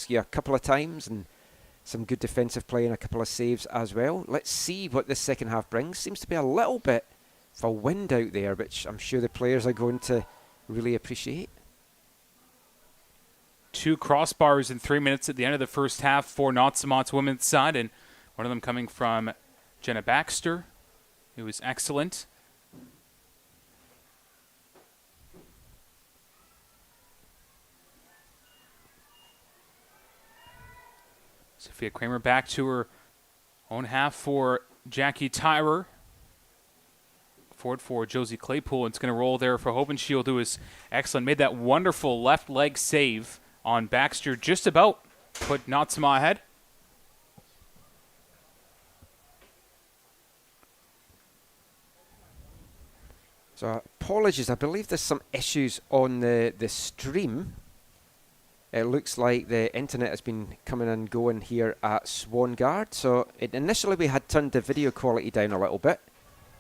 Speaker 2: rescue a couple of times and some good defensive play and a couple of saves as well. Let's see what this second half brings. Seems to be a little bit of a wind out there, which I'm sure the players are going to really appreciate.
Speaker 1: 2 crossbars in 3 minutes at the end of the first half for Nautsa'mawt's women's side, and one of them coming from Jenna Baxter, who was excellent. Sophia Kramer back to her own half for Jackie Tyrer. Forward for Josie Claypool. It's going to roll there for Hobenshield, who was excellent. Made that wonderful left leg save on Baxter. Just about put Nautsa'mawt ahead.
Speaker 2: So apologies, I believe there's some issues on the stream. It looks like the internet has been coming and going here at Swangard. So initially we had turned the video quality down a little bit.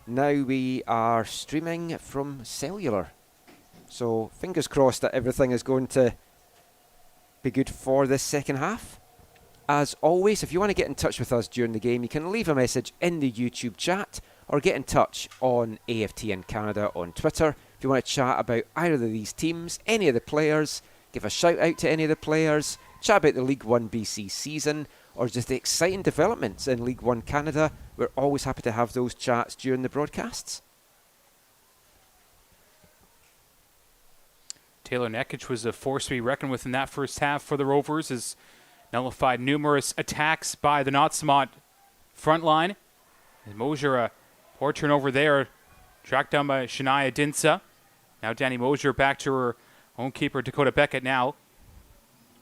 Speaker 2: Now we are streaming from cellular. So fingers crossed that everything is going to be good for this second half. As always, if you want to get in touch with us during the game, you can leave a message in the YouTube chat or get in touch on AFTN Canada on Twitter. If you want to chat about either of these teams, any of the players, give a shout out to any of the players, chat about the League1 BC season, or just the exciting developments in League 1 Canada, we're always happy to have those chats during the broadcasts.
Speaker 1: Taylor Nekic was a force to be reckoned with in that first half for the Rovers, as nullified numerous attacks by the Nautsa'mawt front line. And Mosier, a poor turnover there, tracked down by Shania Dinsa. Now Danny Mosier back to her own keeper, Dakota Beckett now.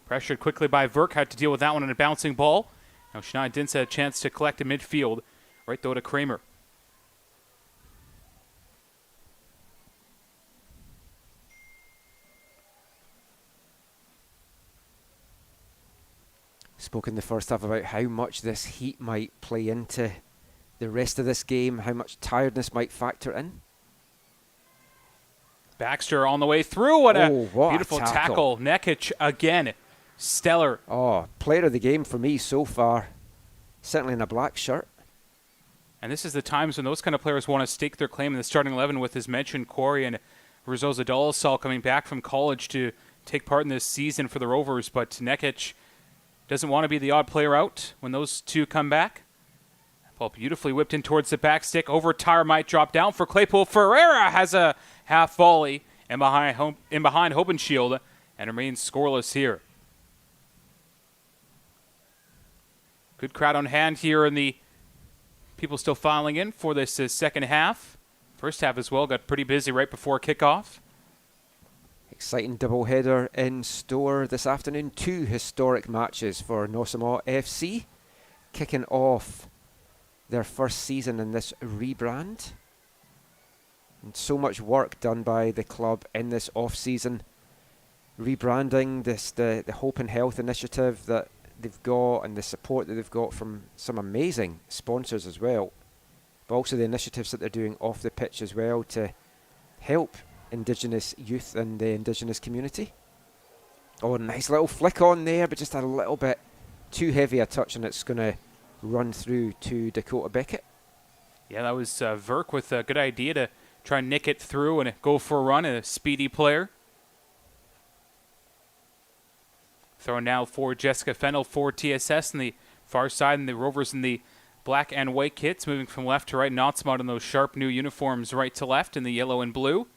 Speaker 1: Pressured quickly by Verk, had to deal with that one on a bouncing ball. Now Shania Dinsa had a chance to collect in midfield. Right though to Kramer.
Speaker 2: Spoke in the first half about how much this heat might play into the rest of this game, how much tiredness might factor in.
Speaker 1: Baxter on the way through. What a beautiful
Speaker 2: tackle.
Speaker 1: Nekic again. Stellar.
Speaker 2: Oh, player of the game for me so far. Certainly in a black shirt.
Speaker 1: And this is the times when those kind of players want to stake their claim in the starting 11, with, as mentioned, Corey and Rozosa Dolasol coming back from college to take part in this season for the Rovers. But Nekic doesn't want to be the odd player out when those two come back. Ball beautifully whipped in towards the back stick. Over Tyre, might drop down for Claypool. Ferreira has a half volley in behind Hobenshield and remains scoreless here. Good crowd on hand here, and the people still filing in for this second half. First half as well got pretty busy right before kickoff.
Speaker 2: Exciting doubleheader in store this afternoon. 2 historic matches for Nautsa'mawt FC, kicking off their first season in this rebrand. And so much work done by the club in this off-season, rebranding this, the Hope and Health initiative that they've got, and the support that they've got from some amazing sponsors as well, but also the initiatives that they're doing off the pitch as well to help Indigenous youth and the Indigenous community. Oh, nice little flick on there, but just a little bit too heavy a touch, and it's going to run through to Dakota Beckett.
Speaker 1: Yeah, that was Verk with a good idea to try and nick it through and go for a run, a speedy player. Throwing now for Jessica Fennell for TSS on the far side, and the Rovers in the black and white kits, moving from left to right. Nautsa'mawt in those sharp new uniforms right to left in the yellow and blue.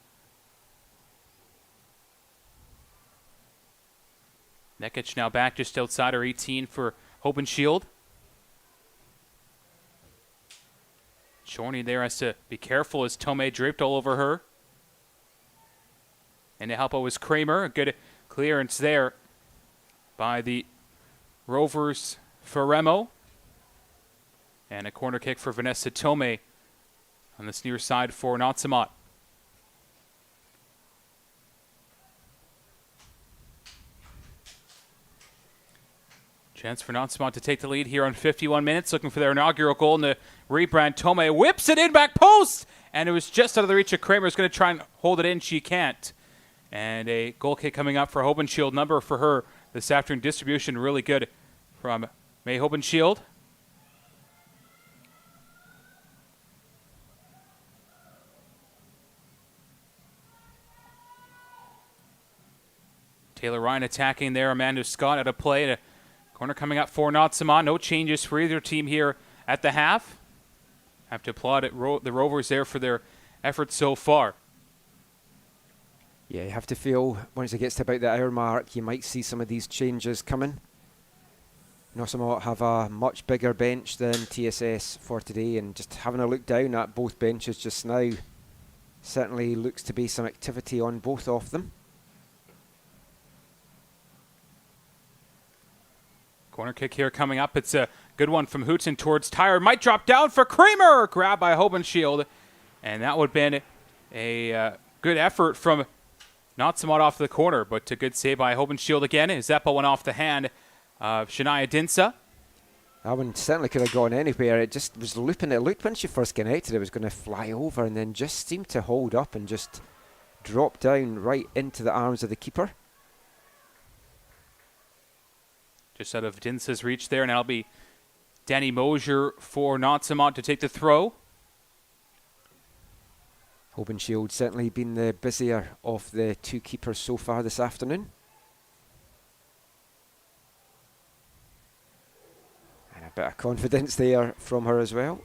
Speaker 1: Nekic now back just outside her 18 for Hobenshield. Shorney there has to be careful as Tomei draped all over her. And to help out was Kramer. A good clearance there by the Rovers for Remo. And a corner kick for Vanessa Tomei on this near side for Nautsa'mawt. Chance for Nautsa'mawt to take the lead here on 51 minutes, looking for their inaugural goal in the rebrand. Tomei whips it in, back post, and it was just out of the reach of Kramer. Is going to try and hold it in. She can't. And a goal kick coming up for Hobenshield. Number for her, this afternoon. Distribution really good from May Hobenshield. Taylor Ryan attacking there. Amanda Scott out of play. A corner coming up for Nautsa'mawt. No changes for either team here at the half. Have to applaud the Rovers there for their efforts so far.
Speaker 2: Yeah, you have to feel once it gets to about the hour mark, you might see some of these changes coming. Nautsa'mawt have a much bigger bench than TSS for today, and just having a look down at both benches just now, certainly looks to be some activity on both of them.
Speaker 1: Corner kick here coming up. It's a good one from Hooten towards Tyre. Might drop down for Kramer. Grab by Hobenshield. And that would have been a good effort from Nautsa'mawt off the corner, but a good save by Hobenshield again. Zeppa went off the hand of Shania Dinsa.
Speaker 2: That one certainly could have gone anywhere. It just was looping. It looked when she first connected it was going to fly over, and then just seemed to hold up and just drop down right into the arms of the keeper.
Speaker 1: Just out of Dinsa's reach there, and that'll be Danny Mosier for Nautsa'mawt to take the throw.
Speaker 2: Hobenshield certainly been the busier of the two keepers so far this afternoon. And a bit of confidence there from her as well.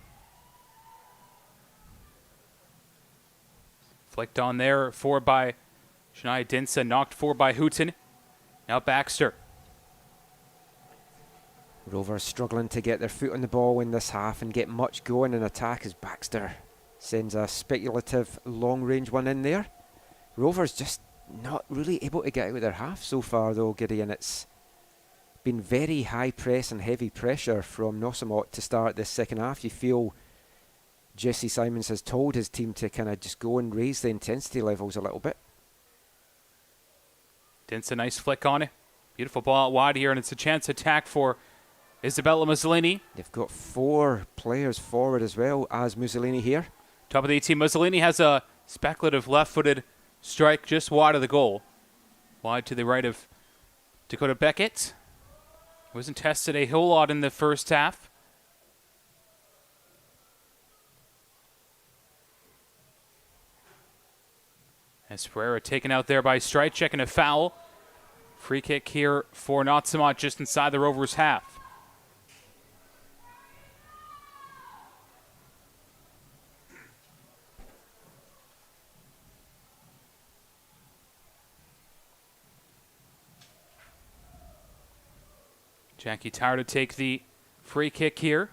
Speaker 1: Flicked on there, forward by Shania Dinsa, knocked forward by Hooten. Now Baxter.
Speaker 2: Rovers struggling to get their foot on the ball in this half and get much going in attack as Baxter sends a speculative long-range one in there. Rovers just not really able to get out of their half so far though, Gideon. It's been very high press and heavy pressure from Nautsa'mawt to start this second half. You feel Jesse Simons has told his team to kind of just go and raise the intensity levels a little bit.
Speaker 1: Dinsa, nice flick on it. Beautiful ball out wide here, and it's a chance attack for Isabella Mussolini.
Speaker 2: They've got 4 players forward as well as Mussolini here.
Speaker 1: Top of the 18, Mussolini has a speculative left-footed strike just wide of the goal. Wide to the right of Dakota Beckett. Wasn't tested a whole lot in the first half. As Pereira taken out there by Strike, checking a foul. Free kick here for Nautsa'mawt just inside the Rovers' half. Jackie Tyre to take the free kick here.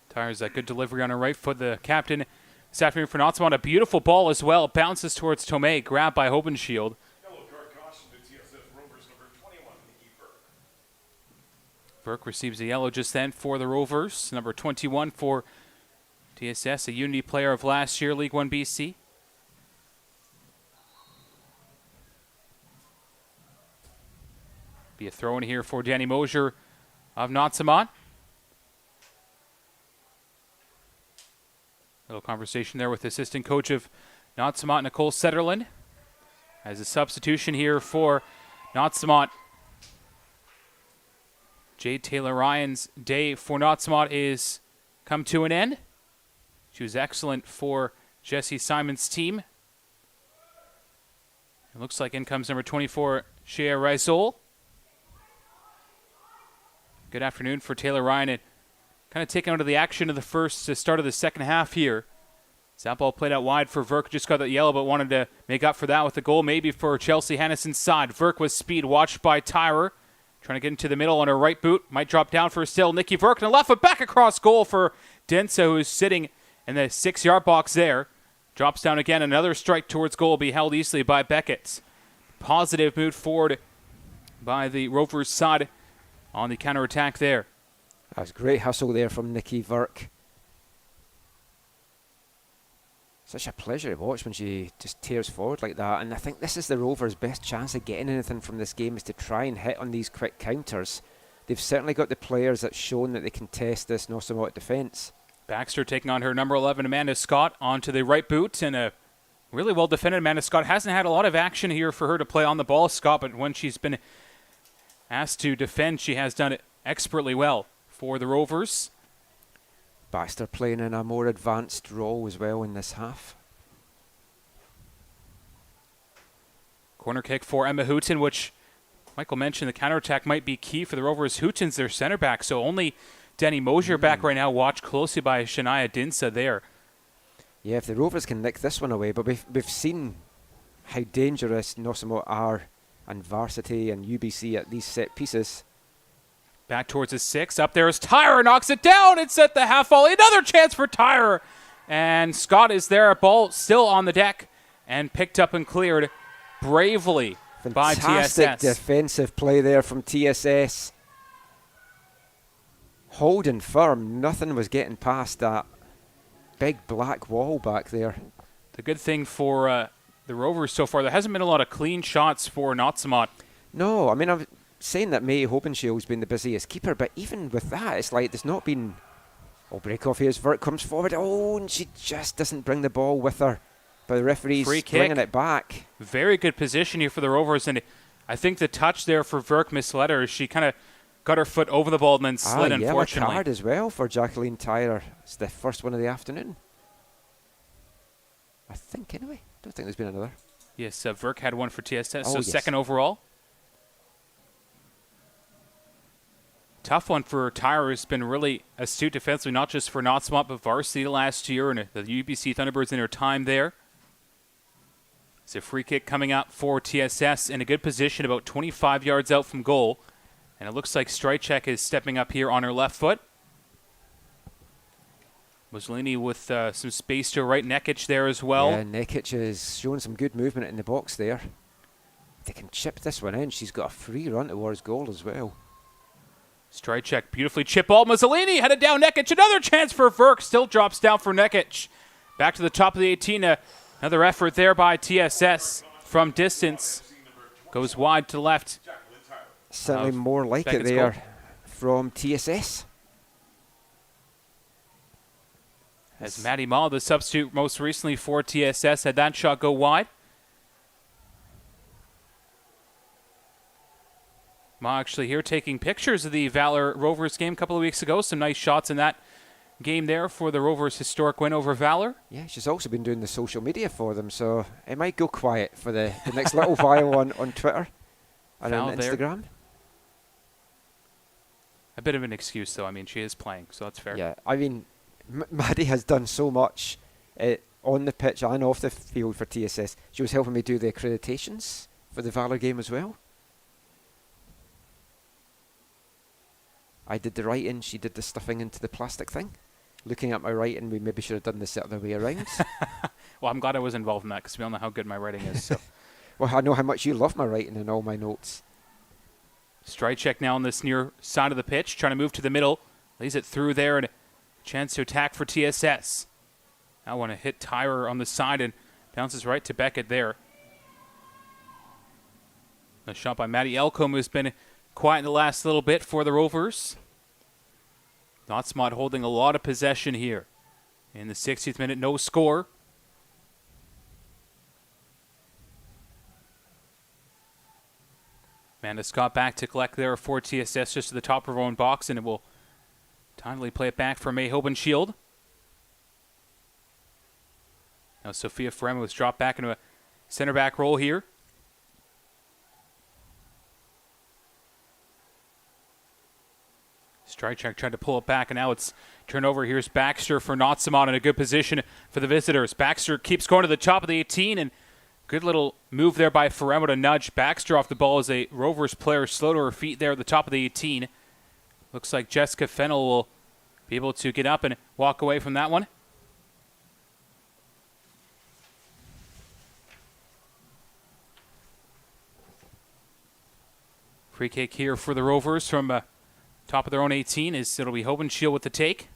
Speaker 1: Tyre's a good delivery on her right foot. The captain this afternoon for Nautsa'mawt. A beautiful ball as well. Bounces towards Tomei. Grabbed by Hobenshield. Burke receives a yellow just then for the Rovers. Number 21 for TSS, a Unity player of last year, League 1 BC. Be a throw in here for Danny Mosier of Nautsa'mawt. Little conversation there with assistant coach of Nautsa'mawt, Nicole Setterland. As a substitution here for Nautsa'mawt. Jade Taylor Ryan's day for Nautsa'mawt is come to an end. She was excellent for Jesse Simon's team. It looks like in comes number 24, Shea Rizol. Good afternoon for Taylor Ryan. And kind of taking out of the action of the start of the second half here. That ball played out wide for Verk. Just got that yellow, but wanted to make up for that with a goal maybe for Chelsea Hennison's side. Verk with speed, watched by Tyrer. Trying to get into the middle on her right boot. Might drop down for still. Nikki Verk and a left foot back across goal for Dinsa, who's sitting in the 6-yard box there. Drops down again. Another strike towards goal will be held easily by Beckett. Positive move forward by the Rovers side on the counterattack there.
Speaker 2: That was great hustle there from Nikki Verk. such a pleasure to watch when she just tears forward like that. And I think this is the Rovers' best chance of getting anything from this game, is to try and hit on these quick counters. They've certainly got the players that's shown that they can test this Nautsa'mawt defence.
Speaker 1: Baxter taking on her number 11, Amanda Scott, onto the right boot, and a really well defended Amanda Scott. Hasn't had a lot of action here for her to play on the ball, Scott, but when she's been asked to defend, she has done it expertly well for the Rovers.
Speaker 2: Baxter playing in a more advanced role as well in this half.
Speaker 1: Corner kick for Emma Hooton, which Michael mentioned the counterattack might be key for the Rovers. Hooton's their center back, so only Danny Mosier back right now, watched closely by Shania Dinsa there.
Speaker 2: Yeah, if the Rovers can nick this one away, but we've seen how dangerous Nautsa'mawt are and Varsity and UBC at these set pieces.
Speaker 1: Back towards the 6. Up there is Tyra, knocks it down. It's at the half volley. Another chance for Tyra. And Scott is there. Ball still on the deck and picked up and cleared bravely by TSS.
Speaker 2: Fantastic defensive play there from TSS. Holding firm. Nothing was getting past that big black wall back there.
Speaker 1: The good thing for the Rovers so far, there hasn't been a lot of clean shots for Nautsa'mawt.
Speaker 2: No, I mean, I'm saying that May Hobenshield's been the busiest keeper, but even with that, it's like there's not been... Oh, break off here as Vert comes forward. Oh, and she just doesn't bring the ball with her. But the referee's bringing it back.
Speaker 1: Very good position here for the Rovers, and I think the touch there for Verk misled her. She kind of got her foot over the ball and then slid, unfortunately.
Speaker 2: Yellow card as well for Jacqueline Tyler. It's the first one of the afternoon. I think, anyway. Don't think there's been another.
Speaker 1: Yes, Verk had one for TSS, so
Speaker 2: yes.
Speaker 1: Second overall. Tough one for Tyra, who's been really astute defensively, not just for Nautsa'mawt, but Varsity last year, and the UBC Thunderbirds in her time there. It's a free kick coming up for TSS in a good position, about 25 yards out from goal. And it looks like Strychek is stepping up here on her left foot. Mussolini with some space to her right. Nekic there as well.
Speaker 2: Yeah, Nekic is showing some good movement in the box there. If they can chip this one in, she's got a free run towards goal as well.
Speaker 1: Strychek beautifully chip ball. Mussolini headed down. Nekic, another chance for Verk. Still drops down for Nekic. Back to the top of the 18. Another effort there by TSS from distance. Goes wide to the left.
Speaker 2: Certainly more like it there from TSS.
Speaker 1: As Maddie Mall, the substitute most recently for TSS, had that shot go wide. Ma actually here taking pictures of the Valor Rovers game a couple of weeks ago. Some nice shots in that game there for the Rovers' historic win over Valor.
Speaker 2: Yeah, she's also been doing the social media for them, so it might go quiet for the next little while on Twitter and on Instagram.
Speaker 1: A bit of an excuse, though. I mean, she is playing, so that's fair.
Speaker 2: Yeah, I mean, Maddie has done so much on the pitch and off the field for TSS. She was helping me do the accreditations for the Valor game as well. I did the writing, she did the stuffing into the plastic thing. Looking at my writing, we maybe should have done this the other way around.
Speaker 1: Well, I'm glad I was involved in that because we all know how good my writing is. So.
Speaker 2: Well, I know how much you love my writing and all my notes.
Speaker 1: Strychek now on this near side of the pitch, trying to move to the middle. Lays it through there and a chance to attack for TSS. Now want to hit Tyrer on the side and bounces right to Beckett there. A shot by Maddie Elcombe, who's been quiet in the last little bit for the Rovers. Nautsa'mawt holding a lot of possession here. In the 60th minute, no score. Amanda Scott back to collect there for TSS just to the top of her own box, and it will timely play it back for May Hobenshield. Now Sophia Ferrema was dropped back into a center back role here. Strychek tried to pull it back, and now it's turned over. Here's Baxter for Nautsa'mawt in a good position for the visitors. Baxter keeps going to the top of the 18, and good little move there by Ferremo to nudge Baxter off the ball as a Rovers player slow to her feet there at the top of the 18. Looks like Jessica Fennell will be able to get up and walk away from that one. Free kick here for the Rovers from top of their own 18. It'll be Hobenshield with the take.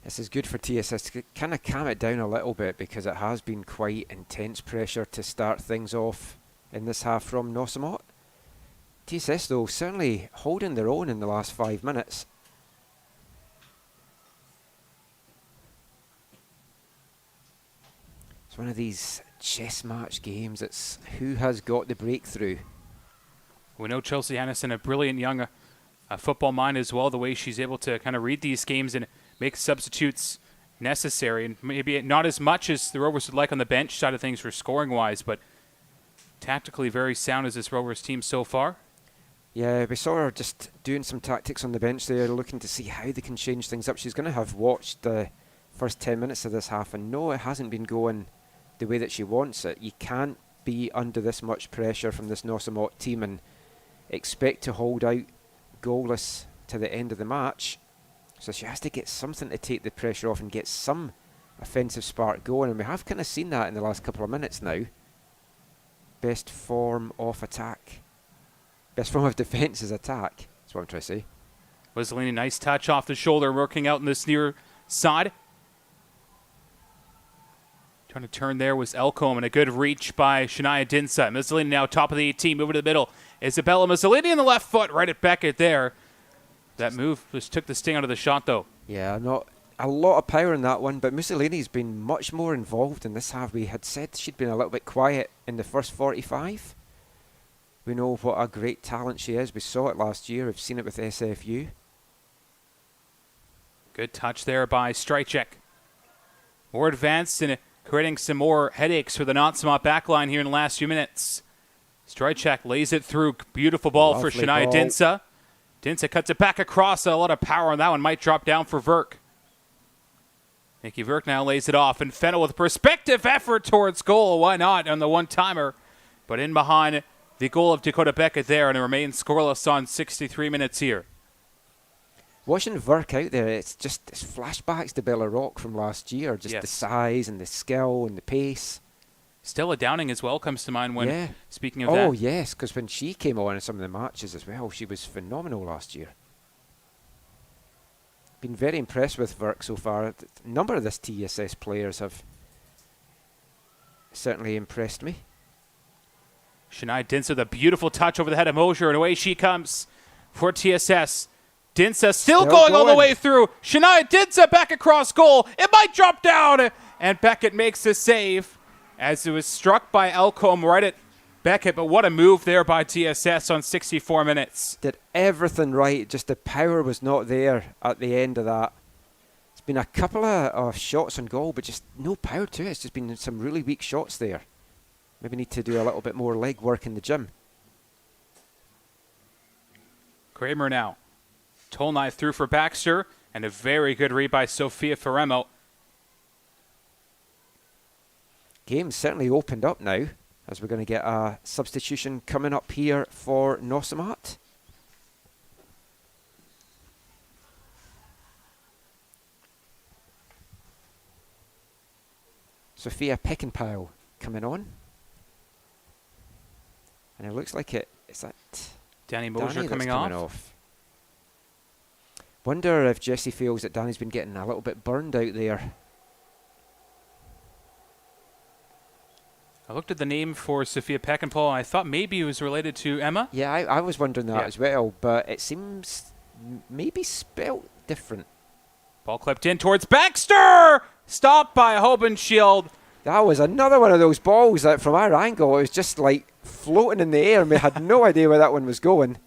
Speaker 2: This is good for TSS to kind of calm it down a little bit, because it has been quite intense pressure to start things off in this half from Nautsa'mawt. TSS, though, certainly holding their own in the last 5 minutes. It's one of these chess match games. It's who has got the breakthrough.
Speaker 1: We know Chelsea Hannison, a brilliant young football mind as well, the way she's able to kind of read these games and make substitutes necessary, and maybe not as much as the Rovers would like on the bench side of things for scoring-wise, but tactically very sound as this Rovers team so far.
Speaker 2: Yeah, we saw her just doing some tactics on the bench there, looking to see how they can change things up. She's going to have watched the first 10 minutes of this half, and no, it hasn't been going the way that she wants it. You can't be under this much pressure from this Nautsa'mawt team and expect to hold out goalless to the end of the match. So she has to get something to take the pressure off and get some offensive spark going, and we have kind of seen that in the last couple of minutes now. Best form of attack. Best form of defence is attack. That's what I'm trying to say.
Speaker 1: Mussolini, nice touch off the shoulder, working out in this near side. Trying to turn there was Elcombe, and a good reach by Shania Dinsa. Mussolini now top of the 18, moving to the middle. Isabella Mussolini in the left foot, right at Beckett there. That move just took the sting out of the shot, though.
Speaker 2: Yeah, not a lot of power in that one, but Mussolini's been much more involved in this half. We had said she'd been a little bit quiet in the first 45. We know what a great talent she is. We saw it last year. We've seen it with SFU.
Speaker 1: Good touch there by Strychek. More advanced and creating some more headaches for the Nautsa'mawt backline here in the last few minutes. Strychek lays it through. Beautiful ball for Shania Dinsa. Dinsa cuts it back across. A lot of power on that one. Might drop down for Verk. Nikki Verk now lays it off. And Fennell with a perspective effort towards goal. Why not on the one-timer? But in behind the goal of Dakota Beckett there, and it remains scoreless on 63 minutes here.
Speaker 2: Watching Verk out there, it's flashbacks to Bella Rock from last year. Just the size and the skill and the pace.
Speaker 1: Stella Downing as well comes to mind when speaking of that.
Speaker 2: Oh, yes, because when she came on in some of the matches as well, she was phenomenal last year. Been very impressed with Verk so far. A number of this TSS players have certainly impressed me.
Speaker 1: Shania Dinsa, the beautiful touch over the head of Mosier, and away she comes for TSS. Dinsa still going all the way through. Shania Dinsa back across goal. It might drop down, and Beckett makes the save as it was struck by Elcombe right at Beckett. But what a move there by TSS on 64 minutes.
Speaker 2: Did everything right, just the power was not there at the end of that. It's been a couple of shots on goal, but just no power to it. It's just been some really weak shots there. Maybe need to do a little bit more leg work in the gym.
Speaker 1: Kramer now. Tolnai through for Baxter, and a very good read by Sofia Ferremo.
Speaker 2: Game's certainly opened up now, as we're going to get a substitution coming up here for Nautsa'mawt. Sophia Peckinpah coming on. And it looks like is that
Speaker 1: Danny Mosier coming off.
Speaker 2: Wonder if Jesse feels that Danny's been getting a little bit burned out there.
Speaker 1: I looked at the name for Sophia Peckinpah, and I thought maybe it was related to Emma.
Speaker 2: Yeah, I was wondering that as well, but it seems maybe spelt different.
Speaker 1: Ball clipped in towards Baxter! Stopped by Hobenshield.
Speaker 2: That was another one of those balls that from our angle, it was just like floating in the air, and we had no idea where that one was going.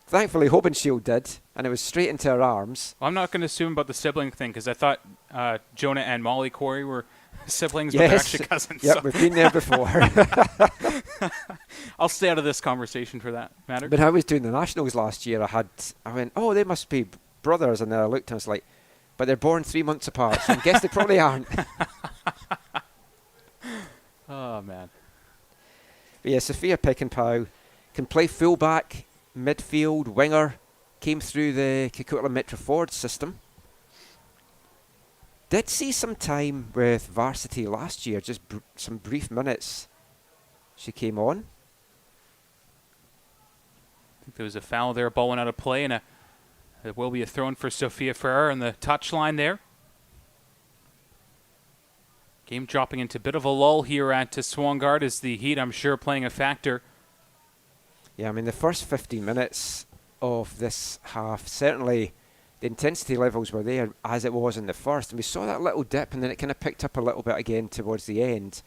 Speaker 2: Thankfully, Hobenshield did, and it was straight into her arms.
Speaker 1: Well, I'm not going to assume about the sibling thing, because I thought Jonah and Molly Corey were siblings, but they're actually cousins.
Speaker 2: Yep, so. We've been there before.
Speaker 1: I'll stay out of this conversation for that matter.
Speaker 2: When I was doing the Nationals last year, I went, oh, they must be brothers, and then I looked and I was like, but they're born 3 months apart, so I guess they probably aren't.
Speaker 1: Oh, man.
Speaker 2: But yeah, Sophia Peckinpah can play fullback, midfield, winger, came through the Coquitlam Metro Forward system. Did see some time with varsity last year, just some brief minutes she came on.
Speaker 1: I think there was a foul there, ball went out of play, and it will be a throw-in for Sophia Ferrer on the touchline there. Game dropping into a bit of a lull here at Swangard as the heat, I'm sure, playing a factor.
Speaker 2: Yeah, I mean, the first 15 minutes of this half, certainly the intensity levels were there as it was in the first. And we saw that little dip, and then it kind of picked up a little bit again towards the end.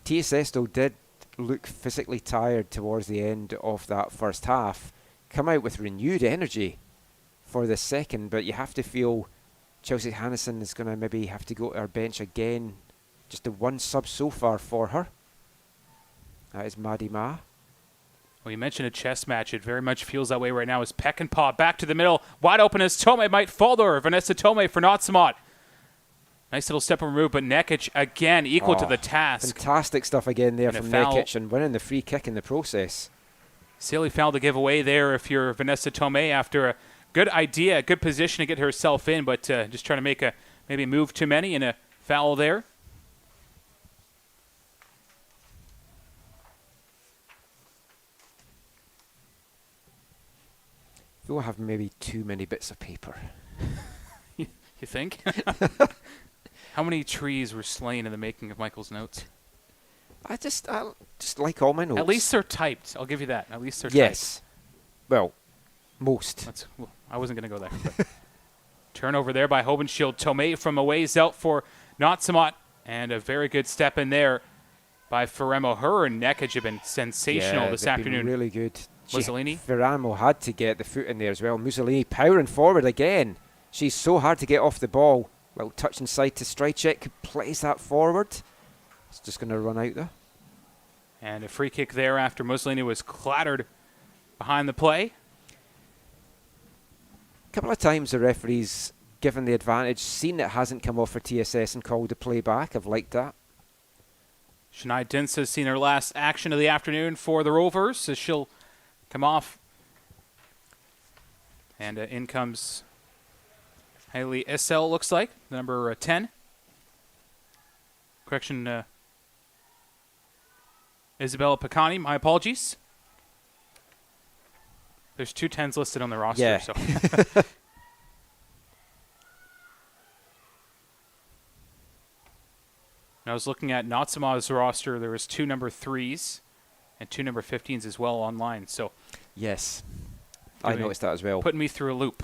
Speaker 2: TSS, though, did look physically tired towards the end of that first half. Come out with renewed energy for the second, but you have to feel Chelsea Hannison is going to maybe have to go to her bench again. Just the one sub so far for her. That is Maddie Ma.
Speaker 1: Well, you mentioned a chess match. It very much feels that way right now as Peckinpah back to the middle. Wide open as Tomei might fall there. Vanessa Tomei for Nautsa'mawt. Nice little step and remove, but Nekic again equal to the task.
Speaker 2: Fantastic stuff again there
Speaker 1: And
Speaker 2: from
Speaker 1: a foul.
Speaker 2: Nekic, and winning the free kick in the process.
Speaker 1: Silly foul to give away there if you're Vanessa Tomei after a good idea, a good position to get herself in, but just trying to make a maybe move too many and a foul there.
Speaker 2: You'll have maybe too many bits of paper.
Speaker 1: You think? How many trees were slain in the making of Michael's notes?
Speaker 2: I just like all my notes.
Speaker 1: At least they're typed. I'll give you that. At least they're
Speaker 2: yes. Well, most.
Speaker 1: typed. I wasn't going to go there. But turnover there by Hobenshield. Tomei from a ways out for Nautsa'mawt. And a very good step in there by Ferramo. Her and Nekic have been sensational this afternoon.
Speaker 2: Been really good.
Speaker 1: Mussolini?
Speaker 2: Ferramo had to get the foot in there as well. Mussolini powering forward again. She's so hard to get off the ball. Little touch inside to Strycek. Plays that forward. It's just going to run out there.
Speaker 1: And a free kick there after Mussolini was clattered behind the play.
Speaker 2: A couple of times the referee's given the advantage, seen it hasn't come off for TSS and called the play back. I've liked that.
Speaker 1: Shania Dins has seen her last action of the afternoon for the Rovers as she'll come off. And in comes Hailey Issel, looks like, number 10. Correction, Isabella Picani, my apologies. There's 2 10s listed on the roster.
Speaker 2: Yeah.
Speaker 1: So. When I was looking at Nautsa'mawt's roster, there was 2 number 3s and 2 number 15s as well online. So
Speaker 2: Yes. I noticed that as well.
Speaker 1: Putting me through a loop.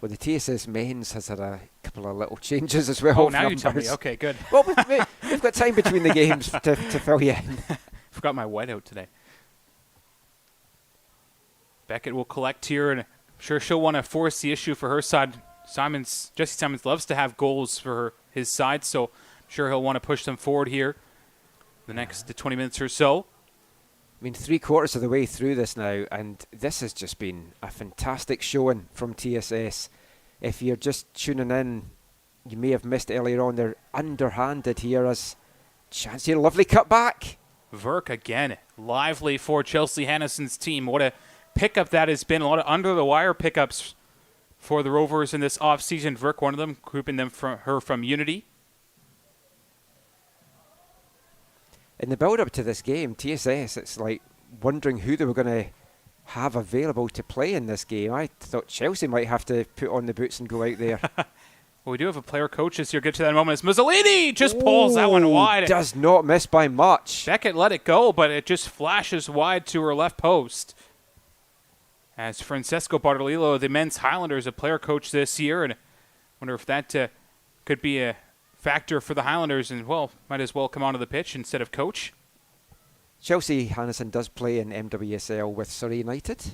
Speaker 2: Well, the TSS men's has had a couple of little changes as well.
Speaker 1: Oh, now you tell me. Okay, good.
Speaker 2: Well, we've got time between the games to fill you in.
Speaker 1: Forgot my whiteout today. Beckett will collect here, and I'm sure she'll want to force the issue for her side. Jesse Simons loves to have goals for his side, so I'm sure he'll want to push them forward here the next 20 minutes or so.
Speaker 2: I mean, 3/4 of the way through this now, and this has just been a fantastic showing from TSS. If you're just tuning in, you may have missed earlier on, they're underhanded here as chance here. Lovely cut back.
Speaker 1: Verk again, lively for Chelsea Hannison's team. What a pickup that has been. A lot of under-the-wire pickups for the Rovers in this offseason. Verk, one of them, grouping them from Unity.
Speaker 2: In the build-up to this game, TSS, it's like wondering who they were going to have available to play in this game. I thought Chelsea might have to put on the boots and go out there.
Speaker 1: Well, we do have a player coach this year. Get to that moment. As Mussolini just pulls that one wide.
Speaker 2: Does not miss by much.
Speaker 1: Beckett let it go, but it just flashes wide to her left post. As Francesco Bartolillo, the men's Highlanders, a player coach this year, and I wonder if that could be a factor for the Highlanders, and, well, might as well come onto the pitch instead of coach.
Speaker 2: Chelsea Hannison does play in MWSL with Surrey United.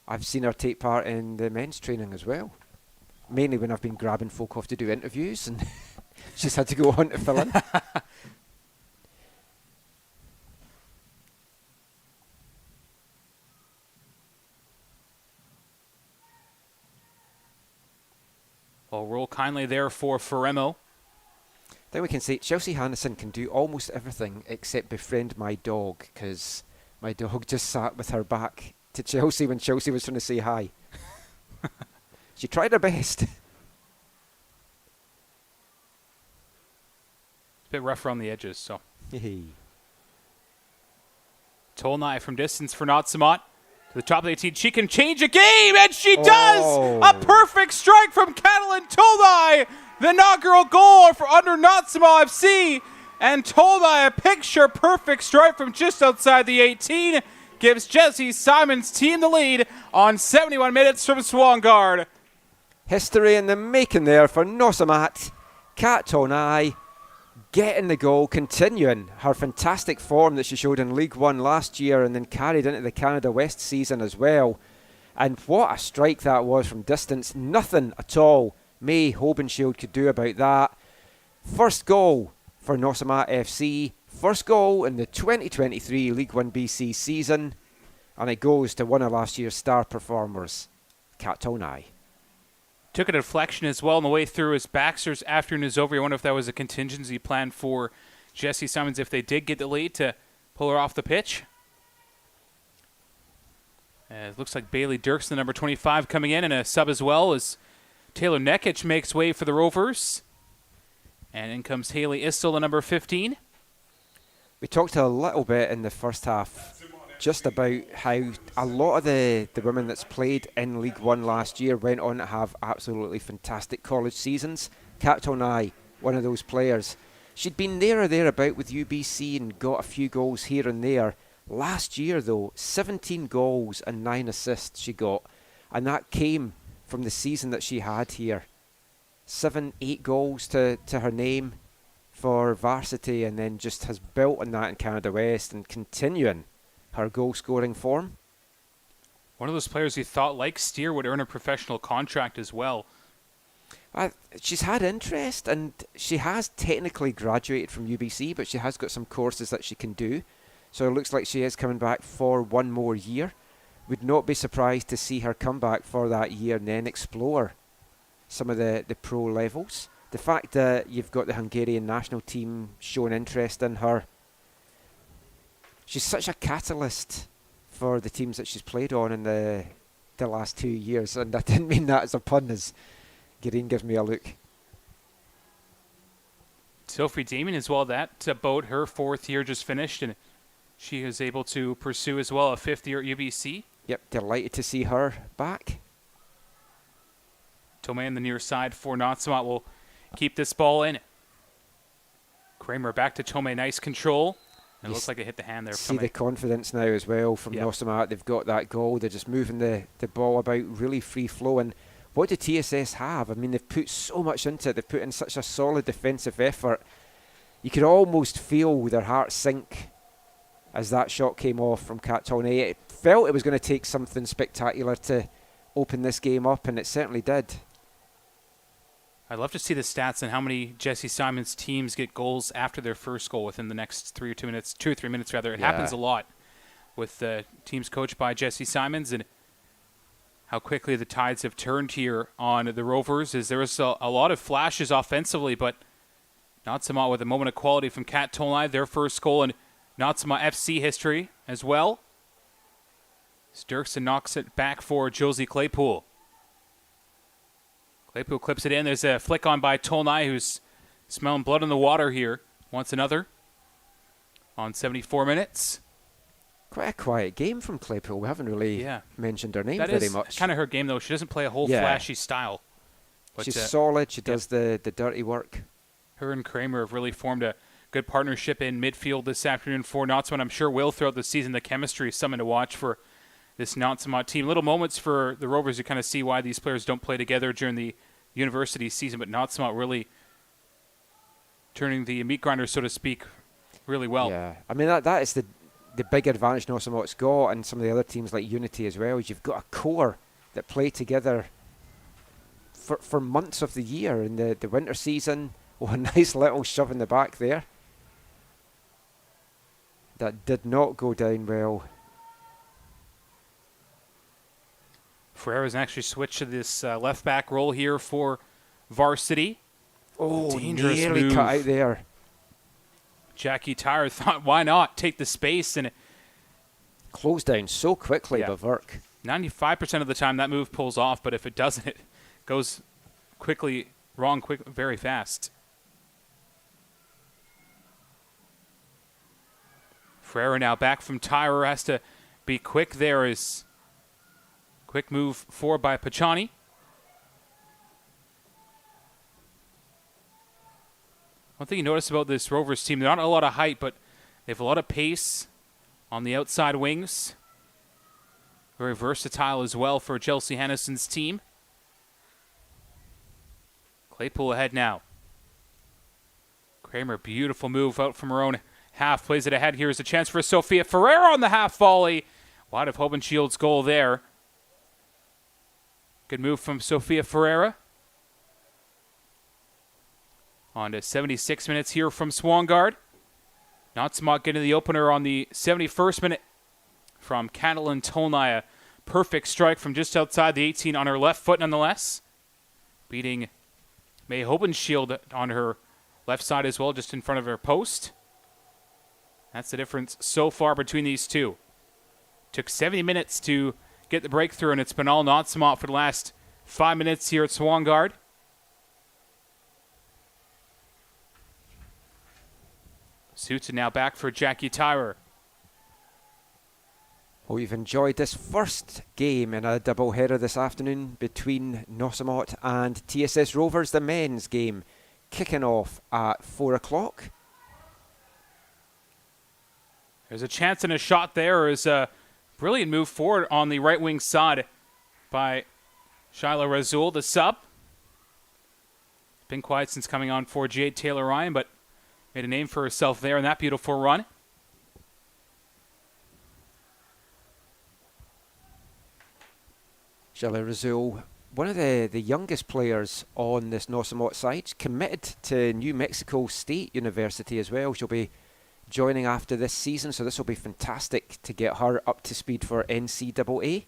Speaker 2: I've seen her take part in the men's training as well. Mainly when I've been grabbing folk off to do interviews, and she's had to go on to fill in.
Speaker 1: Well, roll kindly there for Ferramo.
Speaker 2: Then we can say Chelsea Hannison can do almost everything except befriend my dog, because my dog just sat with her back to Chelsea when Chelsea was trying to say hi. She tried her best.
Speaker 1: It's a bit rough around the edges, so. Tolnai from distance for Nautsa'mawt. To the top of the 18. She can change a game, and she does! A perfect strike from Catalin Tolnai. The inaugural goal for under Nautsa'mawt FC. And Tolnai, a picture-perfect strike from just outside the 18, gives Jesse Simon's team the lead on 71 minutes from Swangard.
Speaker 2: History in the making there for Nautsa'mawt. Kat Tolnai getting the goal, continuing her fantastic form that she showed in League 1 last year and then carried into the Canada West season as well. And what a strike that was from distance. Nothing at all May Hobenshield could do about that. First goal for Nautsa'mawt FC. First goal in the 2023 League 1 BC season. And it goes to one of last year's star performers, Kat Tolnai.
Speaker 1: Took a deflection as well on the way through as Baxter's afternoon is over. I wonder if that was a contingency plan for Jesse Simons if they did get the lead to pull her off the pitch. It looks like Bailey Dirks, the number 25, coming in, and a sub as well as Taylor Nekic makes way for the Rovers. And in comes Haley Istel, the number 15.
Speaker 2: We talked a little bit in the first half just about how a lot of the women that's played in League 1 last year went on to have absolutely fantastic college seasons. Kat Tolnai, one of those players. She'd been there or thereabout with UBC and got a few goals here and there. Last year, though, 17 goals and 9 assists she got. And that came from the season that she had here. 8 goals to her name for varsity, and then just has built on that in Canada West and continuing her goal-scoring form.
Speaker 1: One of those players you thought, like Steer, would earn a professional contract as well.
Speaker 2: She's had interest, and she has technically graduated from UBC, but she has got some courses that she can do. So it looks like she is coming back for one more year. Would not be surprised to see her come back for that year and then explore some of the pro levels. The fact that you've got the Hungarian national team showing interest in her, she's such a catalyst for the teams that she's played on in the last 2 years. And I didn't mean that as a pun, as Gareen gives me a look.
Speaker 1: Sophie Damien as well, that about her 4th year just finished, and she is able to pursue as well a 5th year at UBC.
Speaker 2: Yep, delighted to see her back.
Speaker 1: Tomei on the near side for Nautsa'mawt will keep this ball in. Kramer back to Tomei, nice control. It looks like it hit the hand there.
Speaker 2: See the confidence now as well from Nautsa'mawt. They've got that goal. They're just moving the ball about, really free-flowing. What do TSS have? I mean, they've put so much into it. They've put in such a solid defensive effort. You could almost feel their heart sink as that shot came off from Kat Tolnai. It felt it was going to take something spectacular to open this game up, and it certainly did.
Speaker 1: I'd love to see the stats on how many Jesse Simons teams get goals after their first goal within the next 2 or 3 minutes. It happens a lot with teams coached by Jesse Simons, and how quickly the tides have turned here on the Rovers. Is there was a lot of flashes offensively, but Nautsa'mawt with a moment of quality from Kat Tolnai, their first goal in Nautsa'mawt FC history as well. Sturkson knocks it back for Josie Claypool. Claypool clips it in. There's a flick on by Tolnai, who's smelling blood in the water here. Wants another on 74 minutes.
Speaker 2: Quite a quiet game from Claypool. We haven't really mentioned her name very much.
Speaker 1: That is kind of her game, though. She doesn't play a whole flashy style. But
Speaker 2: she's solid. She does the dirty work.
Speaker 1: Her and Kramer have really formed a good partnership in midfield this afternoon for Nautsa'mawt. I'm sure will throughout the season. The chemistry is something to watch for this Nautsa'mawt team. Little moments for the Rovers to kind of see why these players don't play together during the university season, but Nautsa'mawt really turning the meat grinder, so to speak, really well.
Speaker 2: Yeah, I mean, that is the big advantage Nautsa'mawt's got, and some of the other teams like Unity as well, is you've got a core that play together for months of the year. In the winter season, a nice little shove in the back there. That did not go down well.
Speaker 1: Ferreira's actually switched to this left back role here for varsity.
Speaker 2: Oh,
Speaker 1: dangerous
Speaker 2: nearly
Speaker 1: move.
Speaker 2: cut out there.
Speaker 1: Jackie Tyre thought, why not take the space, and it
Speaker 2: closed down so quickly by Verk.
Speaker 1: 95% of the time that move pulls off, but if it doesn't, it goes very fast. Ferreira now back from Tyre, has to be quick there as Quick move forward by Pachani. One thing you notice about this Rovers team, they're not a lot of height, but they have a lot of pace on the outside wings. Very versatile as well for Chelsea Hennison's team. Claypool ahead now. Kramer, beautiful move out from her own half. Plays it ahead. Here's a chance for Sofia Ferreira on the half volley. Wide of Hobenshield's goal there. Good move from Sofia Ferreira. On to 76 minutes here from Swangard. Nautsa'mawt getting the opener on the 71st minute from Catalin Tolnai. A perfect strike from just outside the 18 on her left foot nonetheless. Beating May Hobenschild on her left side as well, just in front of her post. That's the difference so far between these two. Took 70 minutes to get the breakthrough, and it's been all Nautsa'mawt for the last 5 minutes here at Swangard. Suits now back for Jackie Tyrer.
Speaker 2: Well, we've enjoyed this first game in a doubleheader this afternoon between Nautsa'mawt and TSS Rovers, the men's game, kicking off at 4 o'clock.
Speaker 1: There's a chance and a shot there. Is a brilliant move forward on the right wing side by Shyla Razul, the sub. Been quiet since coming on for Jade Taylor-Ryan, but made a name for herself there in that beautiful run.
Speaker 2: Shyla Razul, one of the youngest players on this Nautsa'mawt side, committed to New Mexico State University as well. She'll be joining after this season, so this will be fantastic to get her up to speed for NCAA.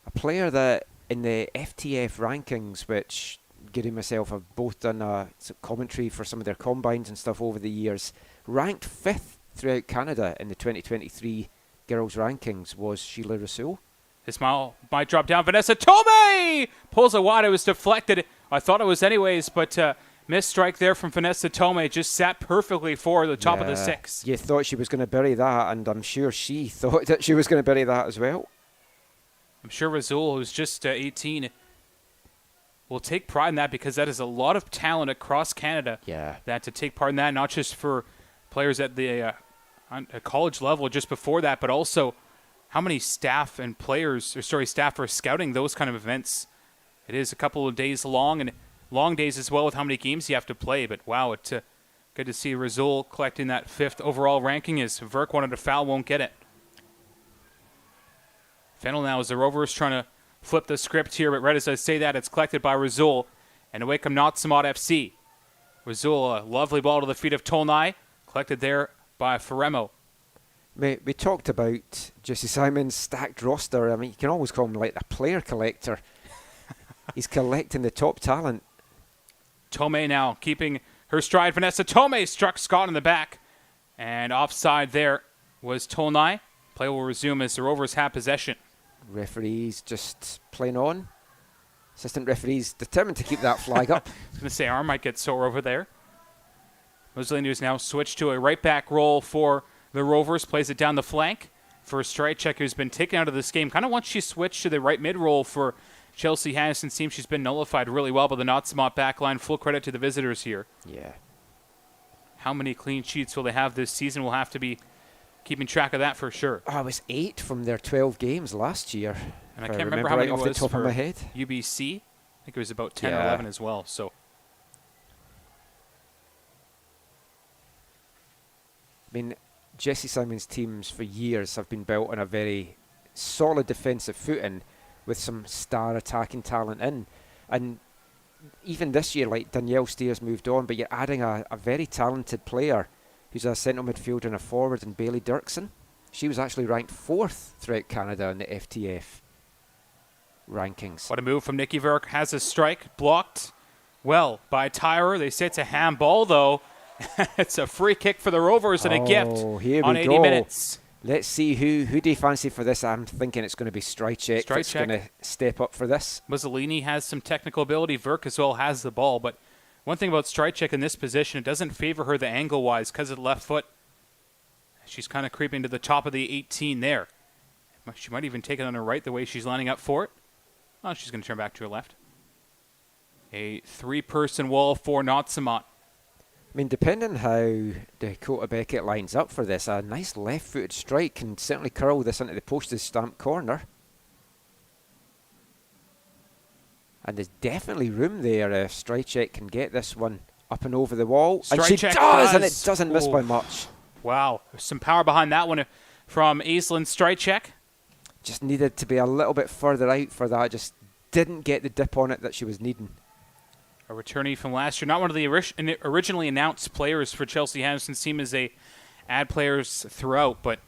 Speaker 2: A player that in the FTF rankings, which Gary and myself have both done some commentary for some of their combines and stuff over the years, ranked 5th throughout Canada in the 2023 girls rankings, was Shyla Razul.
Speaker 1: This might drop down. Vanessa Tomei pulls it wide. It was deflected. I thought it was anyways, but missed strike there from Vanessa Tomei. Just sat perfectly for the top of the 6.
Speaker 2: You thought she was going to bury that, and I'm sure she thought that she was going to bury that as well.
Speaker 1: I'm sure Razul, who's just 18, will take pride in that, because that is a lot of talent across Canada.
Speaker 2: Yeah.
Speaker 1: That to take part in that, not just for players at the college level just before that, but also how many staff and staff are scouting those kind of events. It is a couple of days long, and long days as well with how many games you have to play. But wow, it's good to see Razul collecting that 5th overall ranking, as Verk wanted a foul, won't get it. Fennel now as the Rovers trying to flip the script here, but right as I say that, it's collected by Razul, and away come Nautsa'mawt FC. Razul, a lovely ball to the feet of Tolnai, collected there by Ferremo.
Speaker 2: We talked about Jesse Simon's stacked roster. I mean, you can always call him like a player collector. He's collecting the top talent.
Speaker 1: Tomei now keeping her stride. Vanessa Tomei struck Scott in the back, and offside there was Tolnai. Play will resume as the Rovers have possession.
Speaker 2: Referees just playing on. Assistant referees determined to keep that flag up.
Speaker 1: I was going to say, arm might get sore over there. Mussolini has now switched to a right back role for the Rovers. Plays it down the flank for Strajcek, who's been taken out of this game. Kind of once she switched to the right mid role for Chelsea Hennison's team, she's been nullified really well by the Nautsa'mawt backline. Full credit to the visitors here.
Speaker 2: Yeah.
Speaker 1: How many clean sheets will they have this season? We'll have to be keeping track of that for sure.
Speaker 2: Oh, it was 8 from their 12 games last year.
Speaker 1: And I can't remember how many
Speaker 2: off
Speaker 1: it was
Speaker 2: the top
Speaker 1: for
Speaker 2: of my head.
Speaker 1: UBC. I think it was about 10 or
Speaker 2: Yeah.
Speaker 1: 11 as well. So
Speaker 2: I mean, Jesse Simon's teams for years have been built on a very solid defensive footing with some star attacking talent in. And even this year, like Danielle Steers moved on, but you're adding a very talented player who's a central midfielder and a forward in Bailey Dirksen. She was actually ranked 4th throughout Canada in the FTF rankings.
Speaker 1: what a move from Nikki Verk. Has a strike blocked well by Tyrer. They say it's a handball, though. It's a free kick for the Rovers and a gift
Speaker 2: here
Speaker 1: on
Speaker 2: we
Speaker 1: 80
Speaker 2: go.
Speaker 1: minutes.
Speaker 2: Let's see who do you fancy for this. I'm thinking it's going to be Strajcek that's going to step up for this.
Speaker 1: Mussolini has some technical ability. Verk as well has the ball. But one thing about Strajcek in this position, it doesn't favor her the angle-wise because of the left foot. She's kind of creeping to the top of the 18 there. She might even take it on her right the way she's lining up for it. Oh, she's going to turn back to her left. A three-person wall for Nautsa'mawt.
Speaker 2: I mean, depending how Dakota Beckett lines up for this, a nice left-footed strike can certainly curl this into the postage stamp corner. And there's definitely room there if Strycek can get this one up and over the wall. And she does, and it doesn't miss by much.
Speaker 1: Wow, there's some power behind that one from Aislinn Strycek.
Speaker 2: Just needed to be a little bit further out for that. Just didn't get the dip on it that she was needing.
Speaker 1: A returnee from last year, not one of the originally announced players for Chelsea Henderson's team as they add players throughout, but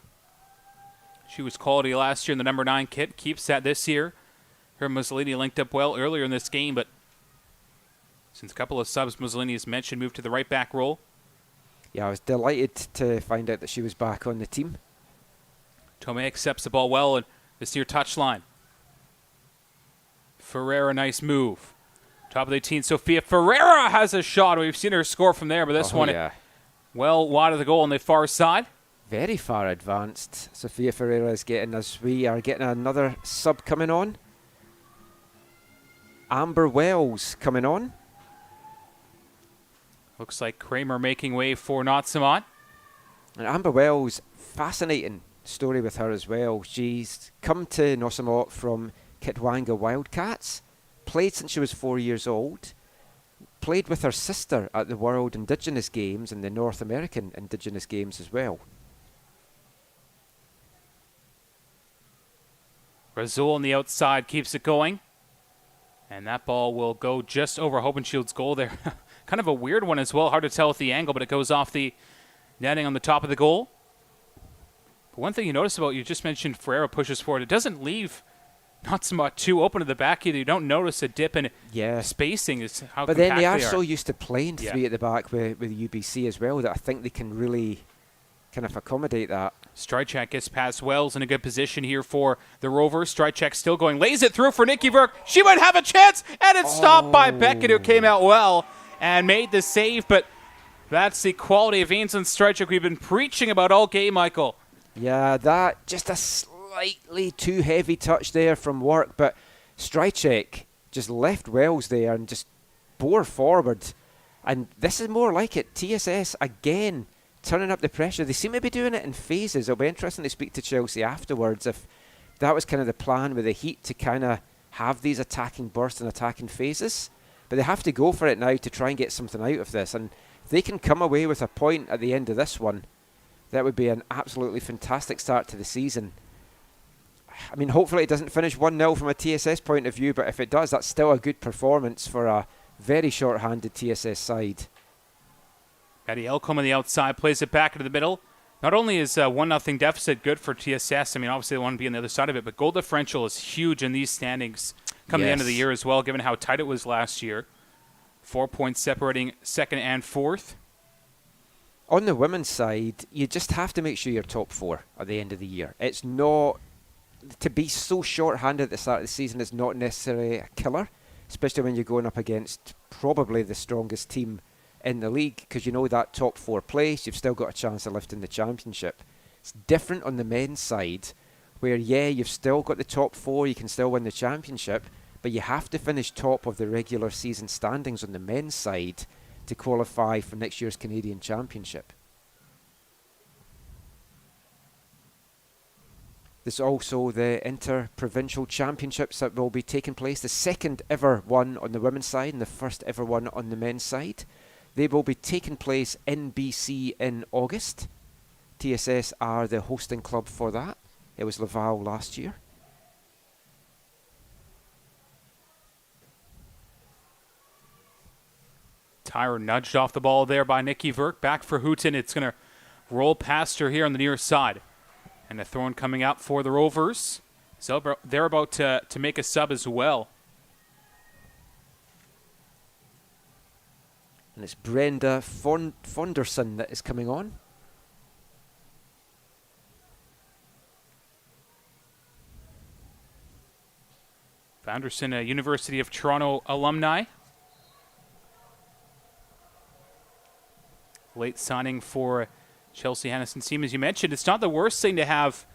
Speaker 1: she was quality last year in the number 9 kit, keeps that this year. Her Mussolini linked up well earlier in this game, but since a couple of subs Mussolini has mentioned, moved to the right back role.
Speaker 2: Yeah, I was delighted to find out that she was back on the team.
Speaker 1: Tomei accepts the ball well and this near touchline. Ferreira, nice move. Top of the 18, Sofia Ferreira has a shot. We've seen her score from there, but this one well wide of the goal on the far side.
Speaker 2: Very far advanced. Sofia Ferreira is getting, as we are getting another sub coming on. Amber Wells coming on.
Speaker 1: Looks like Kramer making way for Nautsa'mawt.
Speaker 2: And Amber Wells, fascinating story with her as well. She's come to Nautsa'mawt from Kitwanga Wildcats. Played since she was 4 years old. Played with her sister at the World Indigenous Games and the North American Indigenous Games as well.
Speaker 1: Razul on the outside keeps it going. And that ball will go just over Hopenschild's goal there. Kind of a weird one as well. Hard to tell with the angle, but it goes off the netting on the top of the goal. But one thing you notice about, you just mentioned Ferreira pushes forward. It doesn't leave Nautsa'mawt too open to the back either. You don't notice a dip in spacing. Is how
Speaker 2: but then they are so used to playing 3 at the back with UBC as well that I think they can really kind of accommodate that.
Speaker 1: Strycek gets past Wells in a good position here for the Rovers. Strycek still going. Lays it through for Nikki Verk. She might have a chance, and it's stopped by Beckett, who came out well and made the save. But that's the quality of Aislinn Strycek we've been preaching about all game, Michael.
Speaker 2: Yeah, that just a slightly too heavy touch there from Work, but Strycek just left Wells there and just bore forward. And this is more like it. TSS again turning up the pressure. They seem to be doing it in phases. It'll be interesting to speak to Chelsea afterwards if that was kind of the plan with the Heat, to kind of have these attacking bursts and attacking phases. But they have to go for it now to try and get something out of this. And if they can come away with a point at the end of this one, that would be an absolutely fantastic start to the season. I mean, hopefully it doesn't finish 1-0 from a TSS point of view, but if it does, that's still a good performance for a very short-handed TSS side.
Speaker 1: Maddie Elcombe on the outside plays it back into the middle. Not only is 1-0 deficit good for TSS, I mean, obviously they want to be on the other side of it, but goal differential is huge in these standings come the end of the year as well, given how tight it was last year. 4 points separating second and fourth.
Speaker 2: On the women's side, you just have to make sure you're top 4 at the end of the year. It's not, to be so short-handed at the start of the season is not necessarily a killer, especially when you're going up against probably the strongest team in the league, because you know that top 4 place, you've still got a chance of lifting the championship. It's different on the men's side, where you've still got the top 4, you can still win the championship, but you have to finish top of the regular season standings on the men's side to qualify for next year's Canadian Championship. There's also the inter-provincial championships that will be taking place, the second ever one on the women's side and the first ever one on the men's side. They will be taking place in BC in August. TSS are the hosting club for that. It was Laval last year.
Speaker 1: Tyre nudged off the ball there by Nikki Verk. Back for Hooten. It's going to roll past her here on the near side. And a throw-in coming out for the Rovers. So they're about to make a sub as well.
Speaker 2: And it's Brenda Fonderson that is coming on.
Speaker 1: Fonderson, a University of Toronto alumni. Late signing for Chelsea Henderson's team. As you mentioned, it's not the worst thing to have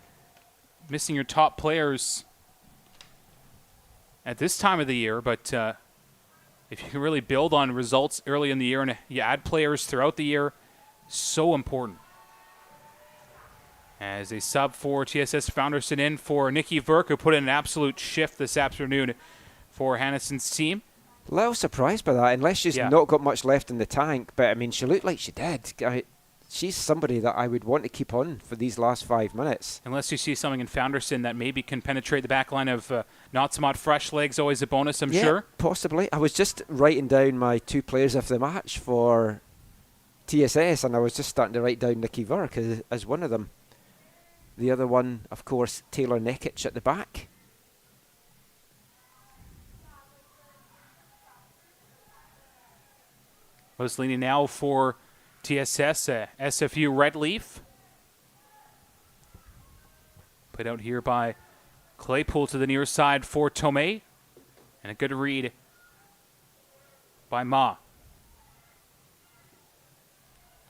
Speaker 1: missing your top players at this time of the year, but if you can really build on results early in the year and you add players throughout the year, so important. As a sub for TSS Founderson in for Nikki Verk, who put in an absolute shift this afternoon for Hanneson's team.
Speaker 2: A little surprised by that, unless she's not got much left in the tank. But, I mean, she looked like she did. She's somebody that I would want to keep on for these last 5 minutes.
Speaker 1: Unless you see something in Founderson that maybe can penetrate the back line of Nautsa'mawt. Fresh legs, always a bonus, I'm sure.
Speaker 2: Possibly. I was just writing down my 2 players of the match for TSS, and I was just starting to write down Nikki Verk as one of them. The other one, of course, Taylor Nekic at the back.
Speaker 1: Was leaning now for TSS, SFU Red Leaf. Put out here by Claypool to the near side for Tomei. And a good read by Ma.
Speaker 2: I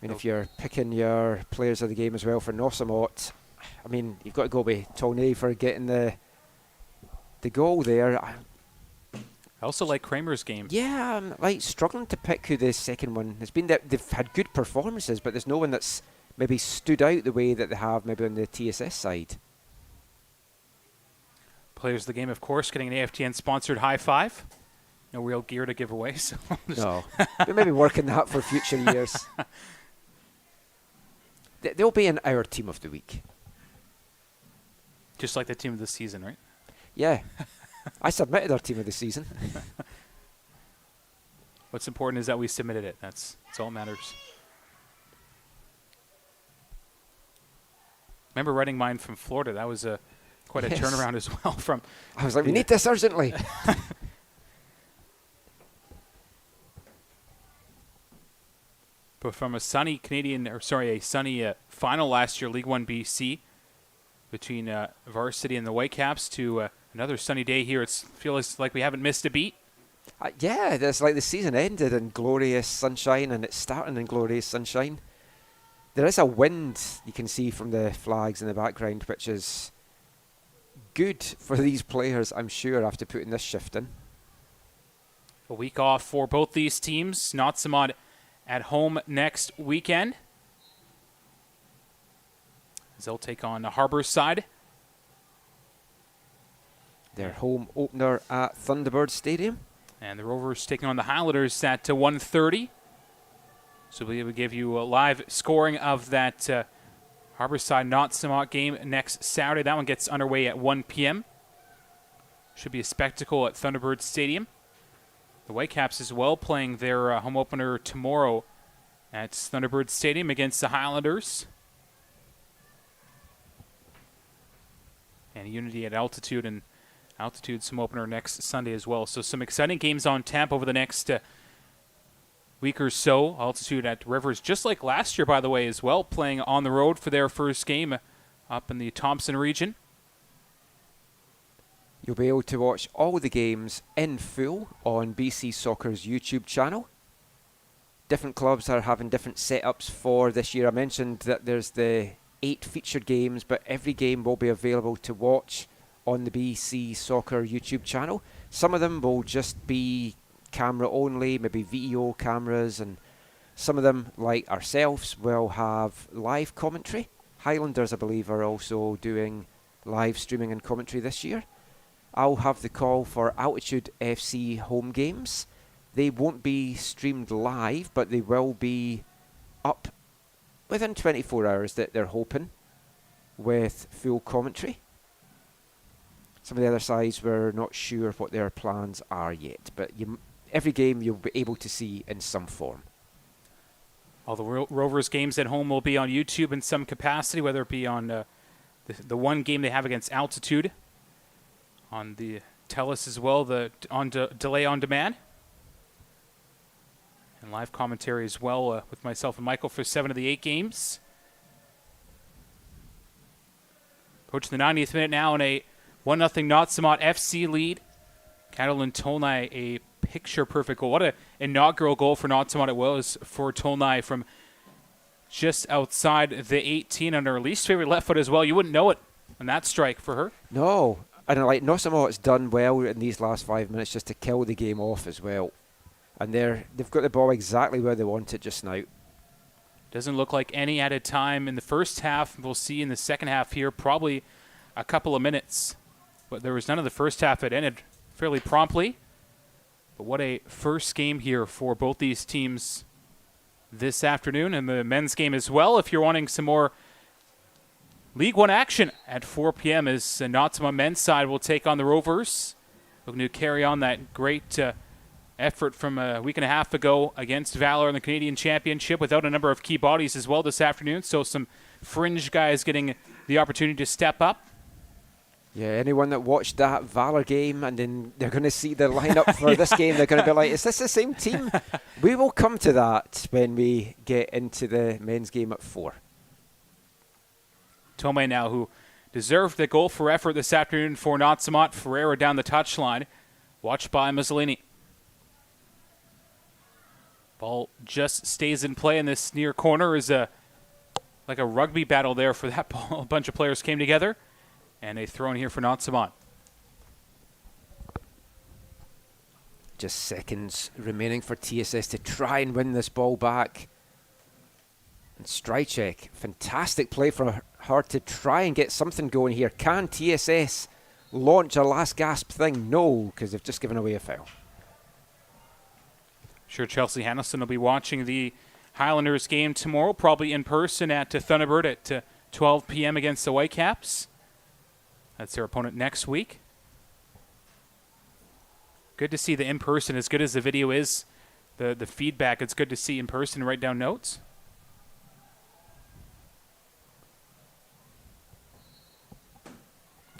Speaker 2: mean, if you're picking your players of the game as well for Nautsa'mawt, I mean, you've got to go with Tomei for getting the goal there.
Speaker 1: I also like Kramer's game.
Speaker 2: Yeah, I'm like struggling to pick who the second one has been. They've had good performances, but there's no one that's maybe stood out the way that they have maybe on the TSS side.
Speaker 1: Players of the game, of course, getting an AFTN sponsored high five. No real gear to give away, so
Speaker 2: no. But maybe working that for future years. They'll be in our team of the week.
Speaker 1: Just like the team of the season, right?
Speaker 2: Yeah. I submitted our team of the season.
Speaker 1: What's important is that we submitted it. That's all that matters. Remember writing mine from Florida. That was quite a turnaround as well.
Speaker 2: I was like, we need this urgently.
Speaker 1: But from a sunny final last year, League1 BC, between varsity and the Whitecaps, to another sunny day here. It feels like we haven't missed a beat.
Speaker 2: Yeah, it's like the season ended in glorious sunshine and it's starting in glorious sunshine. There is a wind you can see from the flags in the background, which is good for these players, I'm sure, after putting this shift in.
Speaker 1: A week off for both these teams. Nautsa'mawt at home next weekend, as they'll take on the Harborside.
Speaker 2: Their home opener at Thunderbird Stadium.
Speaker 1: And the Rovers taking on the Highlanders at 1:30. So we will give you a live scoring of that Harborside Nautsa'mawt game next Saturday. That one gets underway at 1 p.m. Should be a spectacle at Thunderbird Stadium. The Whitecaps as well playing their home opener tomorrow at Thunderbird Stadium against the Highlanders. And Unity at Altitude, and Altitude's home opener next Sunday as well. So some exciting games on tap over the next week or so. Altitude at Rivers, just like last year, by the way, as well, playing on the road for their first game up in the Thompson region.
Speaker 2: You'll be able to watch all the games in full on BC Soccer's YouTube channel. Different clubs are having different setups for this year. I mentioned that there's the 8 featured games, but every game will be available to watch on the BC Soccer YouTube channel. Some of them will just be camera only, maybe video cameras, and some of them, like ourselves, will have live commentary. Highlanders, I believe, are also doing live streaming and commentary this year. I'll have the call for Altitude FC home games. They won't be streamed live, but they will be up within 24 hours, that they're hoping, with full commentary. Some of the other sides, we're not sure what their plans are yet, but every game you'll be able to see in some form.
Speaker 1: All the Rovers games at home will be on YouTube in some capacity, whether it be on the one game they have against Altitude, on the TELUS as well, delay on demand, and live commentary as well with myself and Michael for 7 of the 8 games. Approaching the 90th minute now in a 1-0 Nautsa'mawt FC lead. Catalin Tolnai, a picture-perfect goal. What an inaugural goal for Nautsa'mawt it was for Tolnai from just outside the 18 on her least favorite left foot as well. You wouldn't know it on that strike for her.
Speaker 2: No. And like Nautsa'mawt's done well in these last 5 minutes just to kill the game off as well. And they've got the ball exactly where they want it just now.
Speaker 1: Doesn't look like any added time in the first half. We'll see in the second half here, probably a couple of minutes. But there was none of the first half. It ended fairly promptly. But what a first game here for both these teams this afternoon, and the men's game as well. If you're wanting some more League 1 action at 4 p.m. as Nautsa'mawt men's side will take on the Rovers. Looking to carry on that great effort from a week and a half ago against Valor in the Canadian Championship without a number of key bodies as well this afternoon. So some fringe guys getting the opportunity to step up.
Speaker 2: Yeah, anyone that watched that Valor game and then they're going to see the lineup for this game, they're going to be like, is this the same team? We will come to that when we get into the men's game at 4.
Speaker 1: Tome now, who deserved the goal for effort this afternoon for Nautsa'mawt. Ferreira down the touchline, watched by Mussolini. Ball just stays in play in this near corner. Is like a rugby battle there for that ball. A bunch of players came together, and a throw in here for Nautsa'mawt.
Speaker 2: Just seconds remaining for TSS to try and win this ball back. And Strychek, fantastic play from her to try and get something going here. Can TSS launch a last gasp thing? No, because they've just given away a foul.
Speaker 1: Sure, Chelsea Hannison will be watching the Highlanders game tomorrow, probably in person at Thunderbird at 12 p.m. against the Whitecaps. That's their opponent next week. Good to see the in-person, as good as the video is, the feedback, it's good to see in person, write down notes.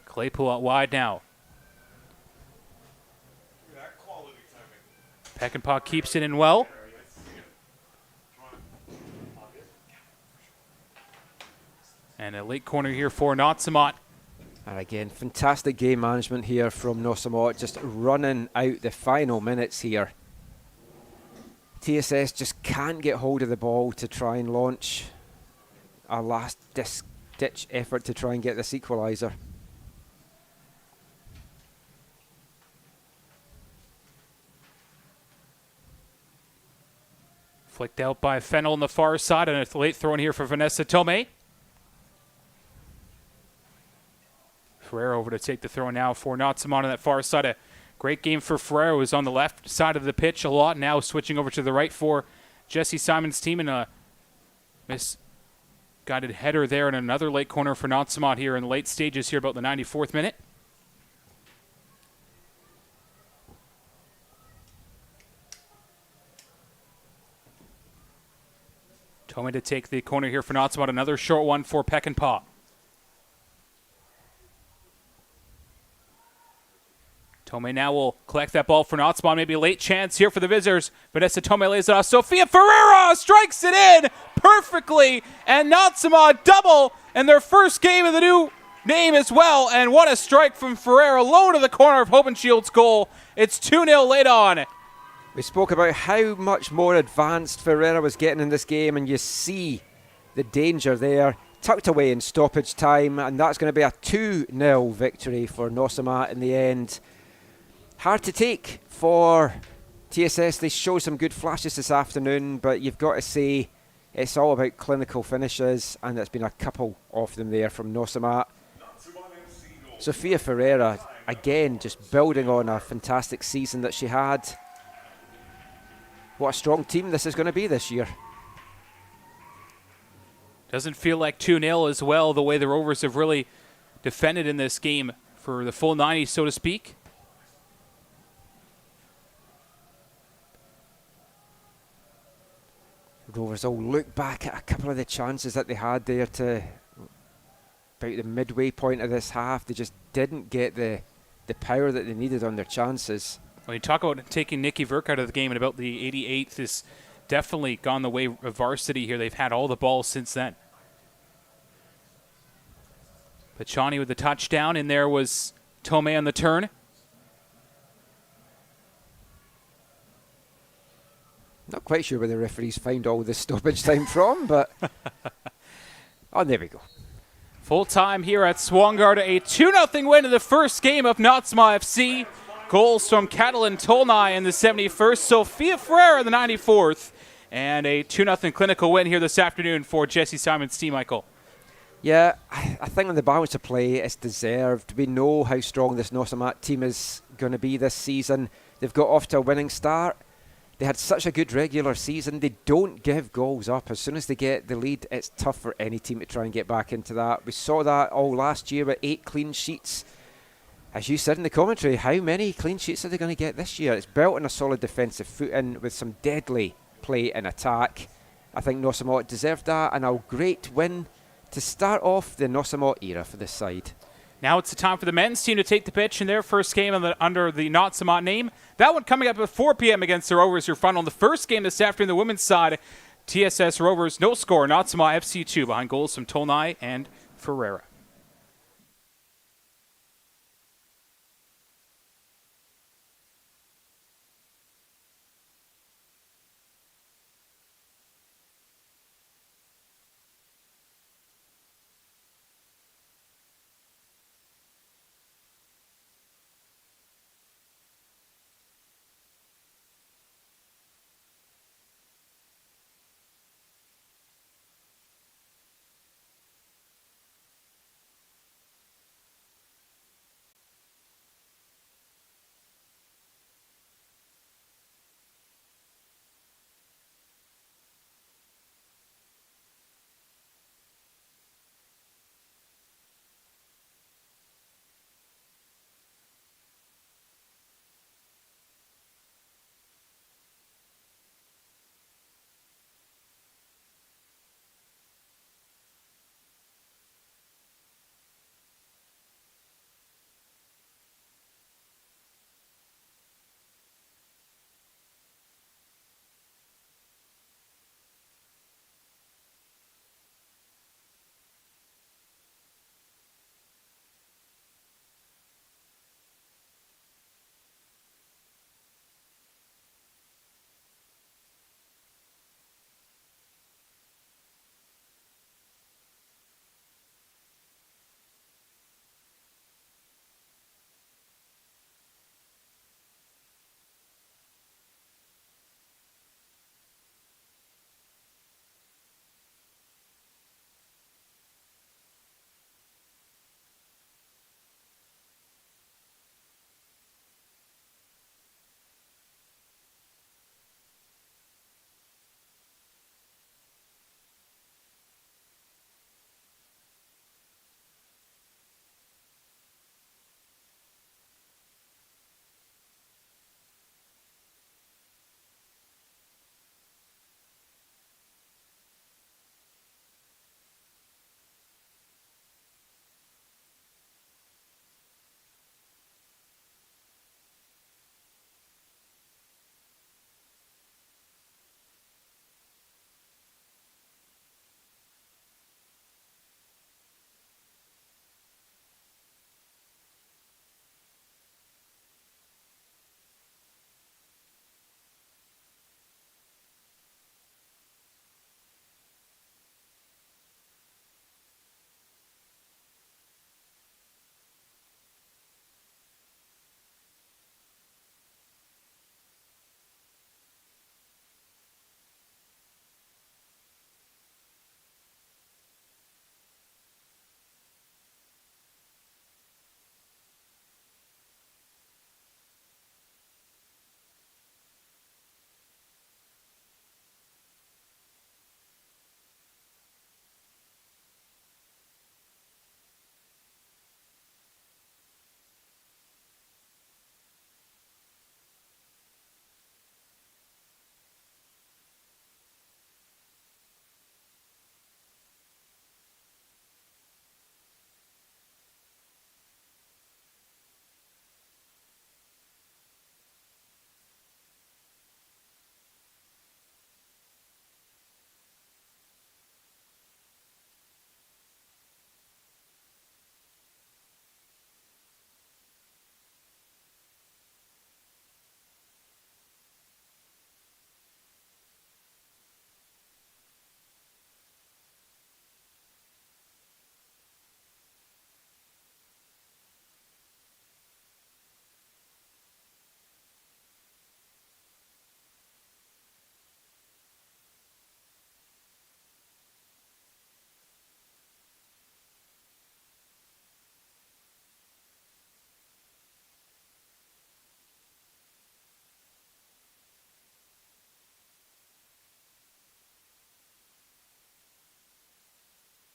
Speaker 1: Claypool out wide now. Peckinpah keeps it in well. And a late corner here for Nautsa'mawt.
Speaker 2: And again, fantastic game management here from Nautsa'mawt, just running out the final minutes here. TSS just can't get hold of the ball to try and launch a last-ditch effort to try and get this equaliser.
Speaker 1: Flicked out by Fennell on the far side, and a late throw in here for Vanessa Tome. Ferreira over to take the throw now for Nautsa'mawt on that far side. A great game for Ferreira, who was on the left side of the pitch a lot, now switching over to the right for Jesse Simon's team, and a misguided header there, and another late corner for Nautsa'mawt here in the late stages here, about the 94th minute. Tome to take the corner here for Nautsa'mawt. Another short one for Peckinpah. Tome now will collect that ball for Nautsa'mawt. Maybe a late chance here for the visitors. Vanessa Tome lays it off. Sofia Ferreira strikes it in perfectly. And Nautsa'mawt double in their first game of the new name as well. And what a strike from Ferreira. Low to the corner of Hopenschild's goal. It's 2-0 late on.
Speaker 2: We spoke about how much more advanced Ferreira was getting in this game, and you see the danger there. Tucked away in stoppage time, and that's going to be a 2-0 victory for Nautsa'mawt in the end. Hard to take for TSS. They show some good flashes this afternoon, but you've got to say it's all about clinical finishes, and there's been a couple of them there from Nautsa'mawt. Sofia Ferreira, again, just building on a fantastic season that she had. What a strong team this is going to be this year.
Speaker 1: Doesn't feel like 2-0 as well, the way the Rovers have really defended in this game for the full 90, so to speak.
Speaker 2: Rovers will look back at a couple of the chances that they had there to about the midway point of this half. They just didn't get the power that they needed on their chances.
Speaker 1: When you talk about taking Nikki Verk out of the game at about the 88th, is definitely gone the way of varsity here. They've had all the balls since then. Pachani with the touchdown, and there was Tome on the turn.
Speaker 2: Not quite sure where the referees find all this stoppage time from, but oh, there we go.
Speaker 1: Full time here at Swangard, a 2-0 win in the first game of Nautsa'mawt FC. Goals from Catalin Tolnai in the 71st, Sophia Ferreira in the 94th, and a 2-0 clinical win here this afternoon for Jesse Simon's team, Michael.
Speaker 2: Yeah, I think on the balance of play, it's deserved. We know how strong this Nautsa'mawt team is going to be this season. They've got off to a winning start. They had such a good regular season. They don't give goals up. As soon as they get the lead, it's tough for any team to try and get back into that. We saw that all last year with 8 clean sheets. As you said in the commentary, how many clean sheets are they going to get this year? It's built on a solid defensive footing with some deadly play and attack. I think Nautsa'mawt deserved that, and a great win to start off the Nautsa'mawt era for this side.
Speaker 1: Now it's the time for the men's team to take the pitch in their first game under the Nautsa'mawt name. That one coming up at 4 p.m. against the Rovers. Your final, the first game this afternoon, the women's side, TSS Rovers, no score, Nautsa'mawt FC 2 behind goals from Tolnai and Ferreira.